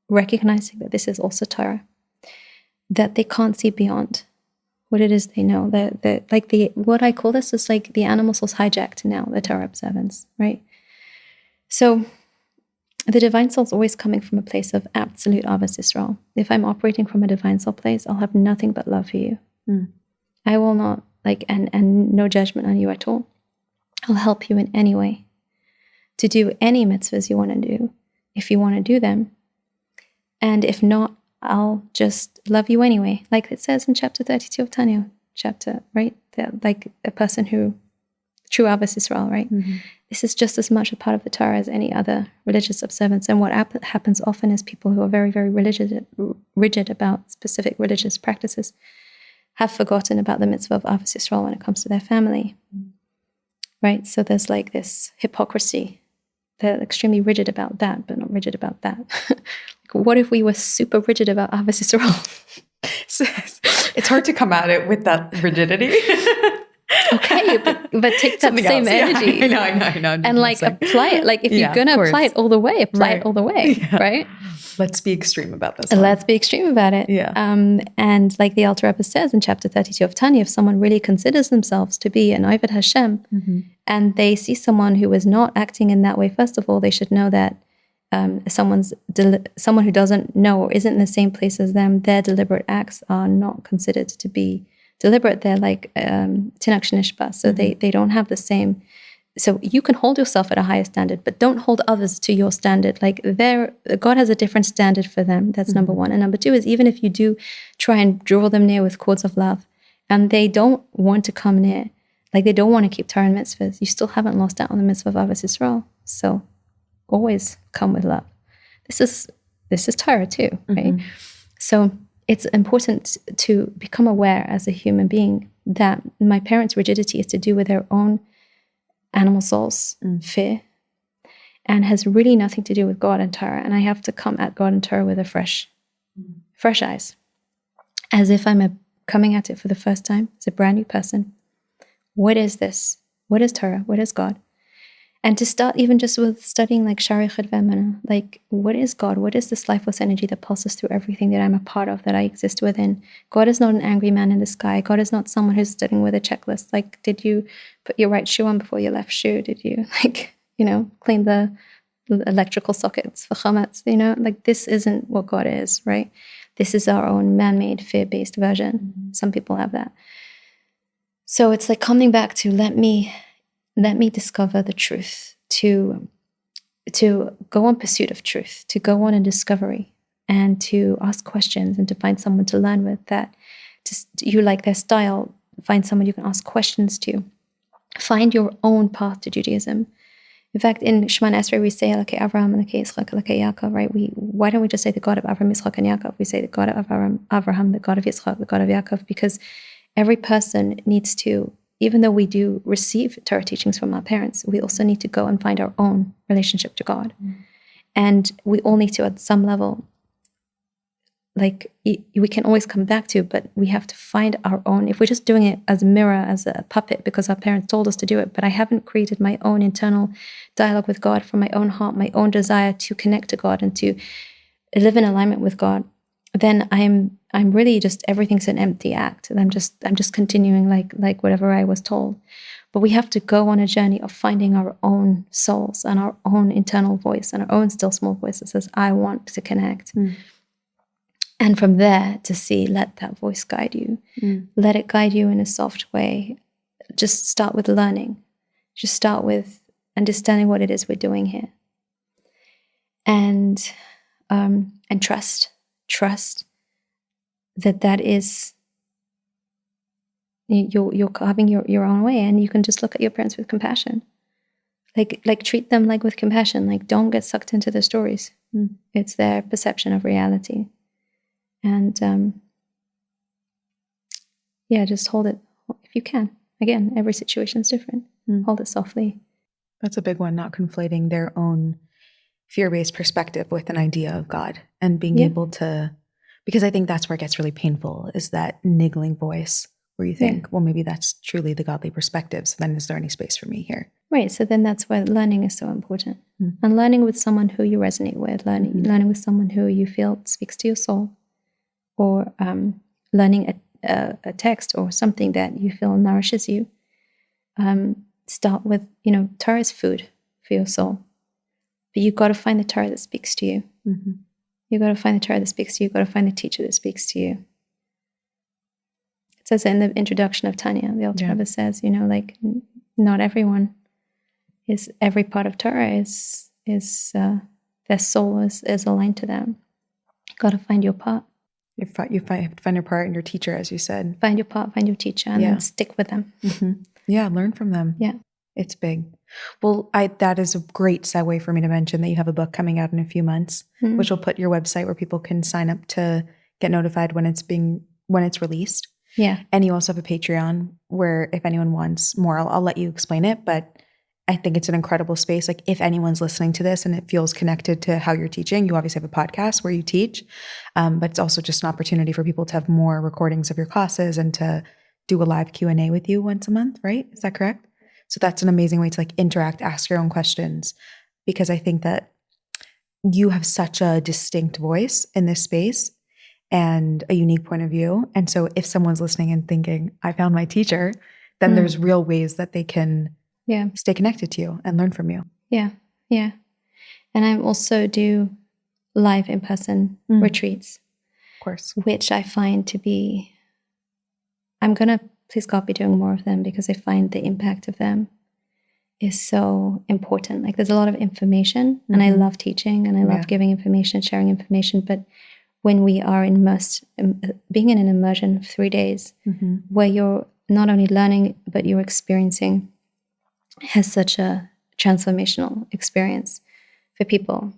recognizing that this is also Torah, that they can't see beyond what it is they know. What I call this is like the animal soul's hijacked now, the Torah observance, right? So the divine soul is always coming from a place of absolute Avos Yisrael. If I'm operating from a divine soul place, I'll have nothing but love for you. I will not and no judgment on you at all. I'll help you in any way to do any mitzvahs you want to do, if you want to do them. And if not, I'll just love you anyway. Like it says in chapter 32 of Tanya, right? Like a person who, true Avos Yisrael, right? This is just as much a part of the Torah as any other religious observance. And what happens often is people who are very, very rigid about specific religious practices have forgotten about the mitzvah of Avos Yisrael when it comes to their family, right? So there's like this hypocrisy. They're extremely rigid about that, but not rigid about that. What if we were super rigid about Avos Yisrael? It's hard to come at it with that rigidity. Okay, but take that same energy. Yeah, I know. And like apply it. Like if you're going to apply it all the way, apply it all the way, right? Let's be extreme about this. Let's be extreme about it. Yeah. And like the Alter Rebbe says in chapter 32 of Tanya, if someone really considers themselves to be an Oved Hashem, and they see someone who is not acting in that way, first of all, they should know that someone who doesn't know or isn't in the same place as them, their deliberate acts are not considered to be deliberate. They're like tinak shenishba, so they don't have the same. So you can hold yourself at a higher standard, but don't hold others to your standard. Like God has a different standard for them. That's number one. And number two is, even if you do try and draw them near with cords of love, and they don't want to come near, like they don't want to keep Torah and mitzvahs, you still haven't lost out on the mitzvah of Avos Yisrael. So always come with love. This is Torah too, right? So it's important to become aware as a human being that my parents' rigidity is to do with their own animal souls, fear, and has really nothing to do with God and Torah. And I have to come at God and Torah with a fresh eyes, as if I'm coming at it for the first time as a brand new person. What is this? What is Torah? What is God? And to start even just with studying like Shari Chedvemana, like what is God? What is this lifeless energy that pulses through everything that I'm a part of, that I exist within? God is not an angry man in the sky. God is not someone who's sitting with a checklist. Like, did you put your right shoe on before your left shoe? Did you clean the electrical sockets for chametz? Like this isn't what God is, right? This is our own man-made, fear-based version. Some people have that. So it's like coming back to let me discover the truth, to go on pursuit of truth, to go on a discovery, and to ask questions, and to find someone to learn with that. You like their style, find someone you can ask questions to. Find your own path to Judaism. In fact, in Shema Esrei, we say, like Avraham, like Yitzchak, like Yaakov, right? Why don't we just say the God of Avraham, Yitzchak, and Yaakov? We say the God of Avraham, the God of Yitzchak, the God of Yaakov, because every person needs to, even though we do receive Torah teachings from our parents, we also need to go and find our own relationship to God. And we all need to, at some level, like we can always come back to, but we have to find our own. If we're just doing it as a mirror, as a puppet, because our parents told us to do it, but I haven't created my own internal dialogue with God from my own heart, my own desire to connect to God and to live in alignment with God, then I'm really just, everything's an empty act, and I'm just continuing like whatever I was told. But we have to go on a journey of finding our own souls and our own internal voice and our own still small voice that says, I want to connect. And from there to see, let that voice guide you. Let it guide you in a soft way. Just start with learning. Just start with understanding what it is we're doing here. And trust that is, you're carving your own way, and you can just look at your parents with compassion. Like treat them like with compassion. Like, don't get sucked into their stories. It's their perception of reality. And just hold it if you can. Again, every situation is different. Hold it softly. That's a big one, not conflating their own fear-based perspective with an idea of God, and being able to, because I think that's where it gets really painful, is that niggling voice where you think, well, maybe that's truly the godly perspective. So then is there any space for me here? Right. So then that's why learning is so important. And learning with someone who you resonate with, learning with someone who you feel speaks to your soul, or learning a text or something that you feel nourishes you. Start with, Torah is food for your soul. But you've got to find the Torah that speaks to you. You've got to find the Torah that speaks to you. You've got to find the teacher that speaks to you. It says in the introduction of Tanya, the Alter Rebbe says, not everyone is, every part of Torah is their soul is aligned to them. You've got to find your part. You have to find your part and your teacher, as you said. Find your part, find your teacher, and then stick with them. Yeah, learn from them. Yeah. It's big. Well, that is a great segue for me to mention that you have a book coming out in a few months, which will put your website where people can sign up to get notified when it's released. Yeah. And you also have a Patreon where if anyone wants more, I'll let you explain it, but I think it's an incredible space. Like, if anyone's listening to this and it feels connected to how you're teaching, you obviously have a podcast where you teach, but it's also just an opportunity for people to have more recordings of your classes and to do a live Q&A with you once a month, right? Is that correct? So that's an amazing way to interact, ask your own questions, because I think that you have such a distinct voice in this space and a unique point of view. And so if someone's listening and thinking, I found my teacher, then there's real ways that they can stay connected to you and learn from you. Yeah. Yeah. And I also do live in-person retreats. Of course. Which I find to be, I'm going to, please God, be doing more of them, because I find the impact of them is so important. Like, there's a lot of information, and I love teaching, and I love giving information, sharing information. But when we are immersed, being in an immersion of 3 days, where you're not only learning, but you're experiencing, has such a transformational experience for people.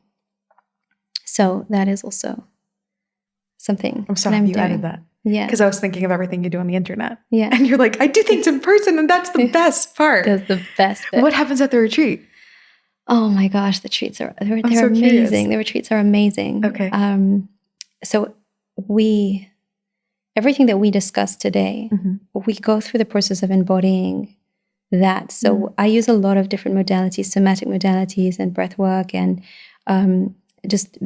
So that is also something. I'm so happy you added that. Yeah. Because I was thinking of everything you do on the internet. Yeah. And you're like, I do things in person, and that's the best part. That's the best bit. What happens at the retreat? Oh my gosh, the retreats are they're so amazing. curious. The retreats are amazing. Okay. So everything that we discussed today, we go through the process of embodying that. So I use a lot of different modalities, somatic modalities and breath work, and just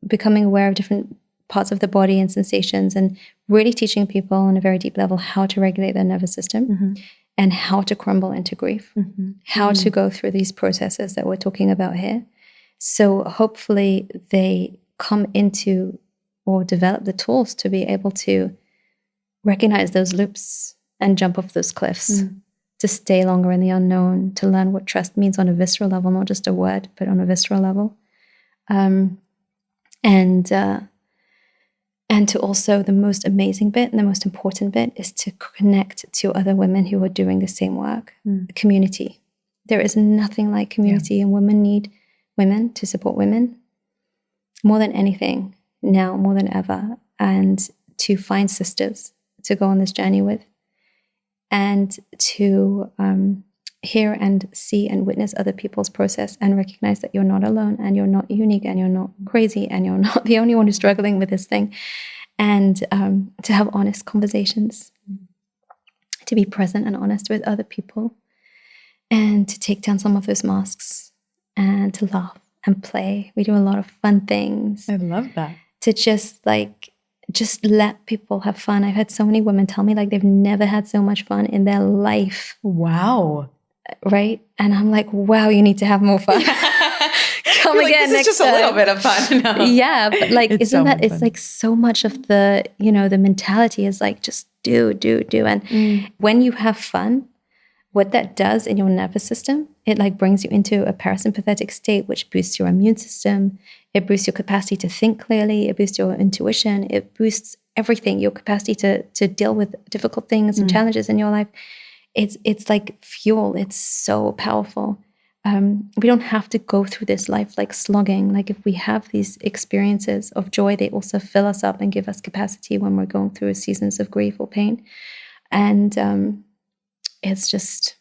becoming aware of different parts of the body and sensations, and really teaching people on a very deep level how to regulate their nervous system and how to crumble into grief, how to go through these processes that we're talking about here. So hopefully they come into or develop the tools to be able to recognize those loops and jump off those cliffs, to stay longer in the unknown, to learn what trust means on a visceral level, not just a word, but on a visceral level. And to also, the most amazing bit and the most important bit is to connect to other women who are doing the same work. Community. There is nothing like community, and women need women to support women more than anything now, more than ever, and to find sisters to go on this journey with, and to hear and see and witness other people's process and recognize that you're not alone, and you're not unique, and you're not crazy, and you're not the only one who's struggling with this thing. And to have honest conversations, to be present and honest with other people, and to take down some of those masks and to laugh and play. We do a lot of fun things. I love that. To just just let people have fun. I've had so many women tell me like they've never had so much fun in their life. Wow. Right? And I'm like, wow, you need to have more fun. Come You're again this next is just time. a little bit of fun. No. Yeah, but like, It's isn't so that, much it's fun. like so much of the, the mentality is like, just do. And when you have fun, what that does in your nervous system, it like brings you into a parasympathetic state, which boosts your immune system. It boosts your capacity to think clearly. It boosts your intuition. It boosts everything, your capacity to deal with difficult things and challenges in your life. It's like fuel. It's so powerful. We don't have to go through this life like slogging. Like if we have these experiences of joy, they also fill us up and give us capacity when we're going through seasons of grief or pain. And it's just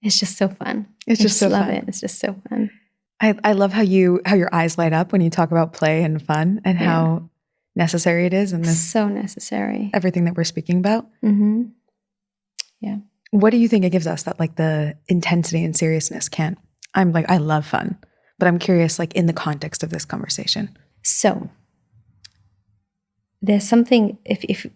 so fun. It's just so love fun. it. It's just so fun. I love how your eyes light up when you talk about play and fun and how necessary it is and this so necessary. Everything that we're speaking about. Mm-hmm. Yeah. What do you think it gives us that like the intensity and seriousness can't? I'm like, I love fun, but I'm curious, like in the context of this conversation. So there's something, if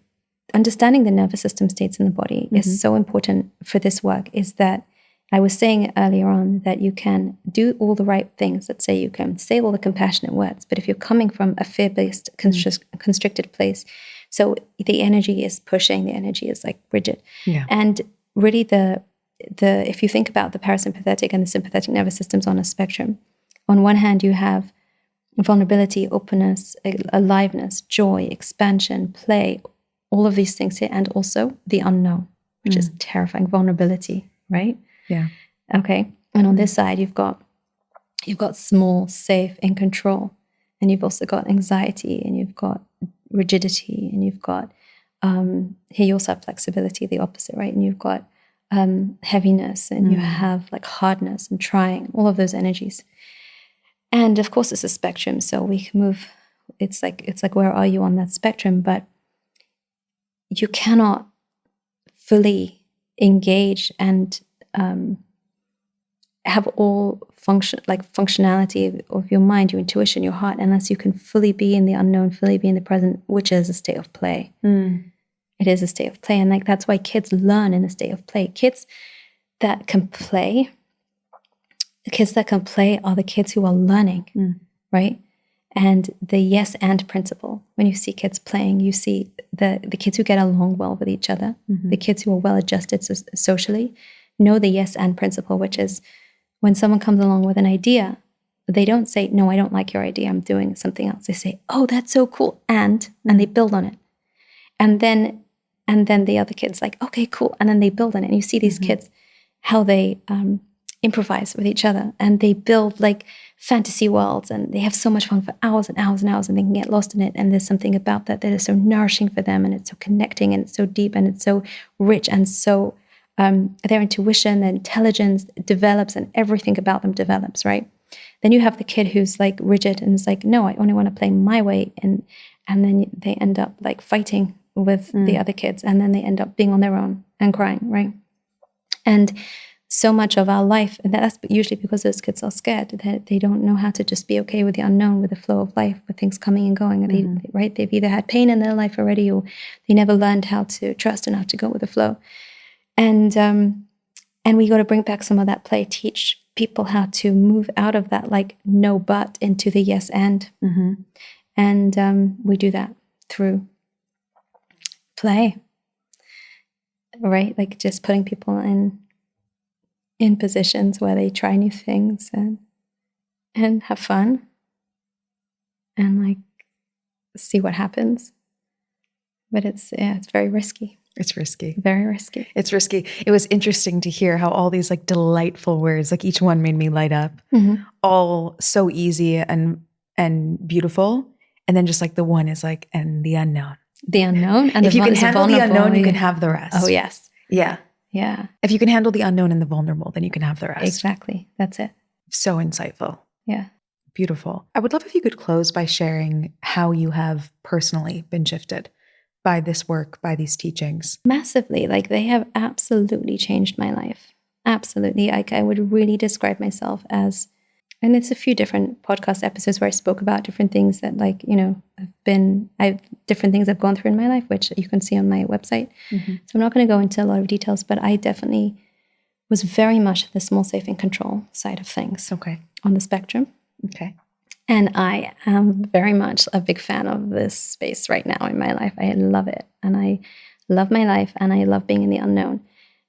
understanding the nervous system states in the body is so important for this work, is that I was saying earlier on that you can do all the right things. Let's say you can say all the compassionate words, but if you're coming from a fear-based, constricted place, so the energy is pushing, the energy is like rigid. Yeah. And really the if you think about the parasympathetic and the sympathetic nervous systems on a spectrum, on one hand you have vulnerability, openness, aliveness, joy, expansion, play, all of these things here, and also the unknown, which is terrifying, vulnerability, right? Yeah. Okay. And on this side, you've got small, safe, in control, and you've also got anxiety, and you've got rigidity, and you've got here you also have flexibility, the opposite, right? And you've got heaviness, and you have like hardness and trying, all of those energies. And of course, it's a spectrum, so we can move. It's like where are you on that spectrum? But you cannot fully engage and have all functionality of your mind, your intuition, your heart, unless you can fully be in the unknown, fully be in the present, which is a state of play. It is a state of play. And like that's why kids learn in a state of play. Kids that can play are the kids who are learning, right? And the yes and principle, when you see kids playing, you see the kids who get along well with each other, the kids who are well adjusted socially, know the yes and principle, which is when someone comes along with an idea, they don't say, no, I don't like your idea, I'm doing something else. They say, oh, that's so cool. And they build on it. And then the other kid's like, okay, cool. And then they build on it. And you see these kids, how they improvise with each other, and they build like fantasy worlds, and they have so much fun for hours and hours and hours, and they can get lost in it. And there's something about that is so nourishing for them, and it's so connecting, and it's so deep, and it's so rich, and so their intuition, their intelligence develops, and everything about them develops, right? Then you have the kid who's like rigid and is like, no, I only want to play my way, and then they end up like fighting with the other kids, and then they end up being on their own and crying, right? And so much of our life, and that's usually because those kids are scared, that they don't know how to just be okay with the unknown, with the flow of life, with things coming and going. Right? They've either had pain in their life already, or they never learned how to trust and how to go with the flow. And we got to bring back some of that play, teach people how to move out of that like no but into the yes and. And we do that through play, right? Like just putting people in positions where they try new things and have fun and like see what happens. But it's very risky. It's risky. Very risky. It's risky. It was interesting to hear how all these like delightful words, like each one made me light up, all so easy and beautiful. And then just like the one is like, and the unknown. The unknown. And if you can handle the unknown, you can have the rest. Oh, yes. Yeah. Yeah. If you can handle the unknown and the vulnerable, then you can have the rest. Exactly. That's it. So insightful. Yeah. Beautiful. I would love if you could close by sharing how you have personally been shifted by this work, by these teachings. Massively. Like they have absolutely changed my life. Absolutely. Like I would really describe myself as And it's a few different podcast episodes where I spoke about different things that, like, different things I've gone through in my life, which you can see on my website. Mm-hmm. So I'm not going to go into a lot of details, but I definitely was very much the small, safe, and control side of things. Okay. On the spectrum. Okay. And I am very much a big fan of this space right now in my life. I love it. And I love my life, and I love being in the unknown.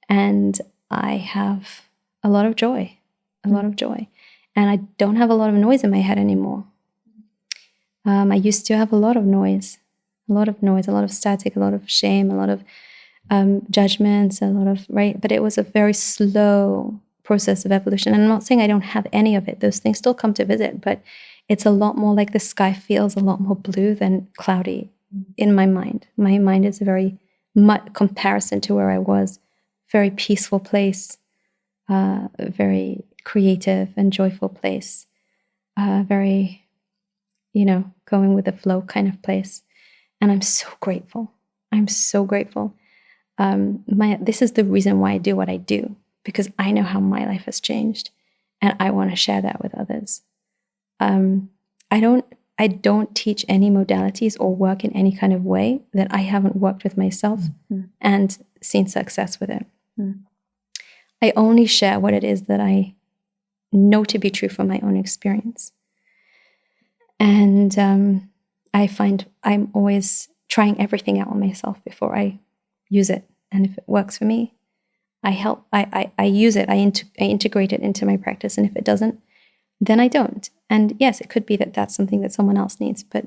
And I have a lot of joy, And I don't have a lot of noise in my head anymore. I used to have a lot of noise, a lot of static, a lot of shame, a lot of judgments, a lot of, right? But it was a very slow process of evolution. And I'm not saying I don't have any of it. Those things still come to visit, but it's a lot more like the sky feels a lot more blue than cloudy in my mind. My mind is a very much comparison to where I was, very peaceful place, very creative and joyful place, very, going with the flow kind of place. And I'm so grateful. This is the reason why I do what I do, because I know how my life has changed, and I want to share that with others. I don't teach any modalities or work in any kind of way that I haven't worked with myself and seen success with it. I only share what it is that I know to be true from my own experience. And I find I'm always trying everything out on myself before I use it. And if it works for me, I use it, I integrate it into my practice. And if it doesn't, then I don't. And yes, it could be that that's something that someone else needs. But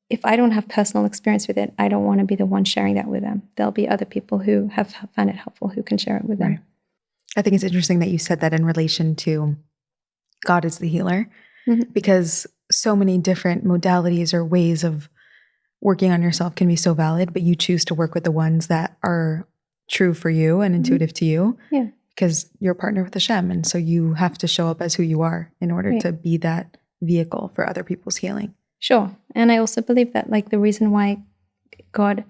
if I don't have personal experience with it, I don't want to be the one sharing that with them. There'll be other people who have found it helpful who can share it with them. Right. I think it's interesting that you said that in relation to God is the healer, because so many different modalities or ways of working on yourself can be so valid, but you choose to work with the ones that are true for you and intuitive to you. Yeah. Because you're a partner with Hashem, and so you have to show up as who you are in order to be that vehicle for other people's healing. Sure. And I also believe that, like, the reason why God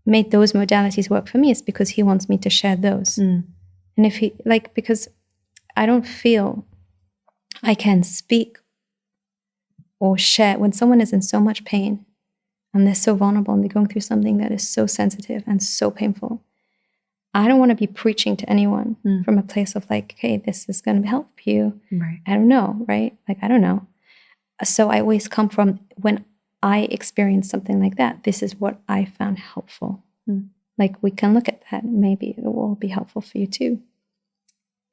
made those modalities work for me is because he wants me to share those. And if he, because I don't feel I can speak or share when someone is in so much pain and they're so vulnerable and they're going through something that is so sensitive and so painful. I don't want to be preaching to anyone from a place of like, hey, this is going to help you. Right. I don't know, right? Like, I don't know. So I always come from, when I experience something like that, this is what I found helpful. Like, we can look at that. Maybe it will be helpful for you too.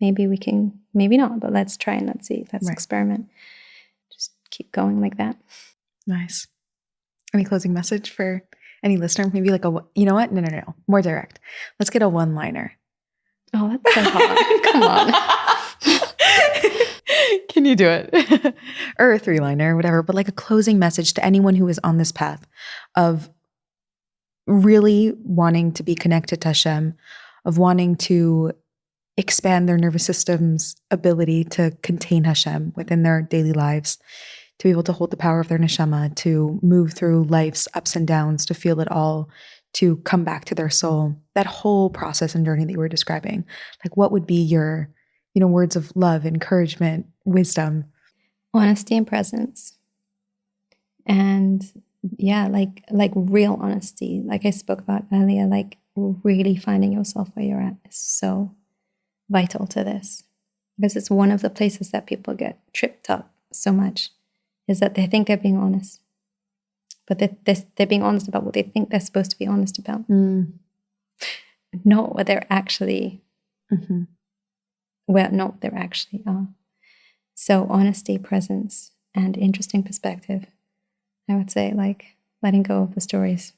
Maybe we can, maybe not, but let's try and let's see. Let's experiment. Just keep going like that. Nice. Any closing message for any listener? Maybe like you know what? No. More direct. Let's get a one-liner. Oh, that's so hard. Come on. Can you do it? Or a three-liner, whatever, but like a closing message to anyone who is on this path of really wanting to be connected to Hashem, of wanting to expand their nervous system's ability to contain Hashem within their daily lives, to be able to hold the power of their neshama, to move through life's ups and downs, to feel it all, to come back to their soul. That whole process and journey that you were describing, like, what would be your, words of love, encouragement, wisdom? Honesty and presence. And like real honesty. Like I spoke about earlier, like really finding yourself where you're at is so vital to this. Because it's one of the places that people get tripped up so much, is that they think they're being honest. But they're being honest about what they think they're supposed to be honest about. Not what they're actually, not what they actually are. So honesty, presence, and interesting perspective. I would say, like, letting go of the stories.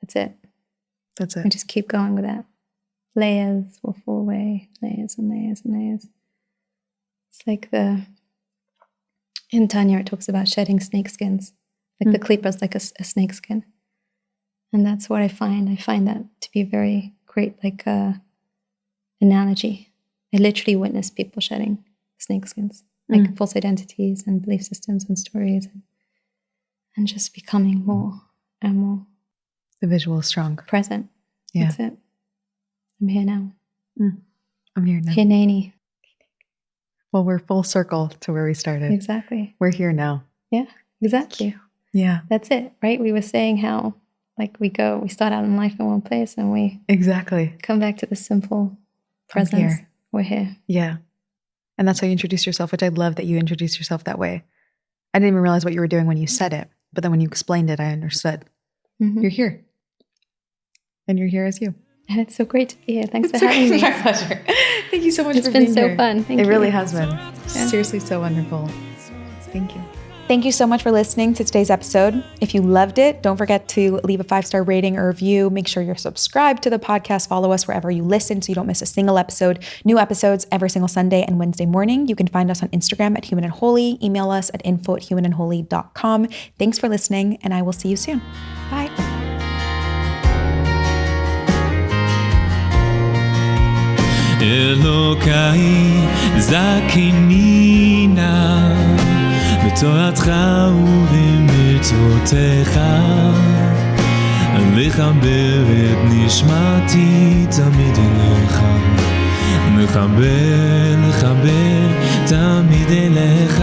That's it. And just keep going with that. Layers will fall away. Layers and layers and layers. It's like in Tanya, it talks about shedding snake skins. Like the klipa is like a snake skin. And that's what I find. I find that to be a very great, like, analogy. I literally witness people shedding snake skins, like false identities and belief systems and stories, and just becoming more and more. The visual is strong. Present. Yeah. That's it. I'm here now. I'm here now. Hineni. Well, we're full circle to where we started. Exactly. We're here now. Yeah, exactly. Yeah. That's it, right? We were saying how, like, we start out in life in one place and we Exactly. come back to the simple presence. Here. We're here. Yeah. And that's how you introduce yourself, which I love that you introduce yourself that way. I didn't even realize what you were doing when you said it, but then when you explained it, I understood. Mm-hmm. You're here. And you're here as you. And it's so great to be here. Thanks for having me. My pleasure. Thank you so much for being here. It's been so fun. Thank you. It really has been. Yeah. Seriously, so wonderful. Thank you. Thank you so much for listening to today's episode. If you loved it, don't forget to leave a 5-star rating or review. Make sure you're subscribed to the podcast. Follow us wherever you listen so you don't miss a single episode. New episodes every single Sunday and Wednesday morning. You can find us on Instagram at Human and Holy. Email us at info@humanandholy.com. Thanks for listening, and I will see you soon. Bye. אלוקיי זכינינה בתורתך ובמצוותיך לחבר את נשמתי תמיד אליך לחבר תמיד אליך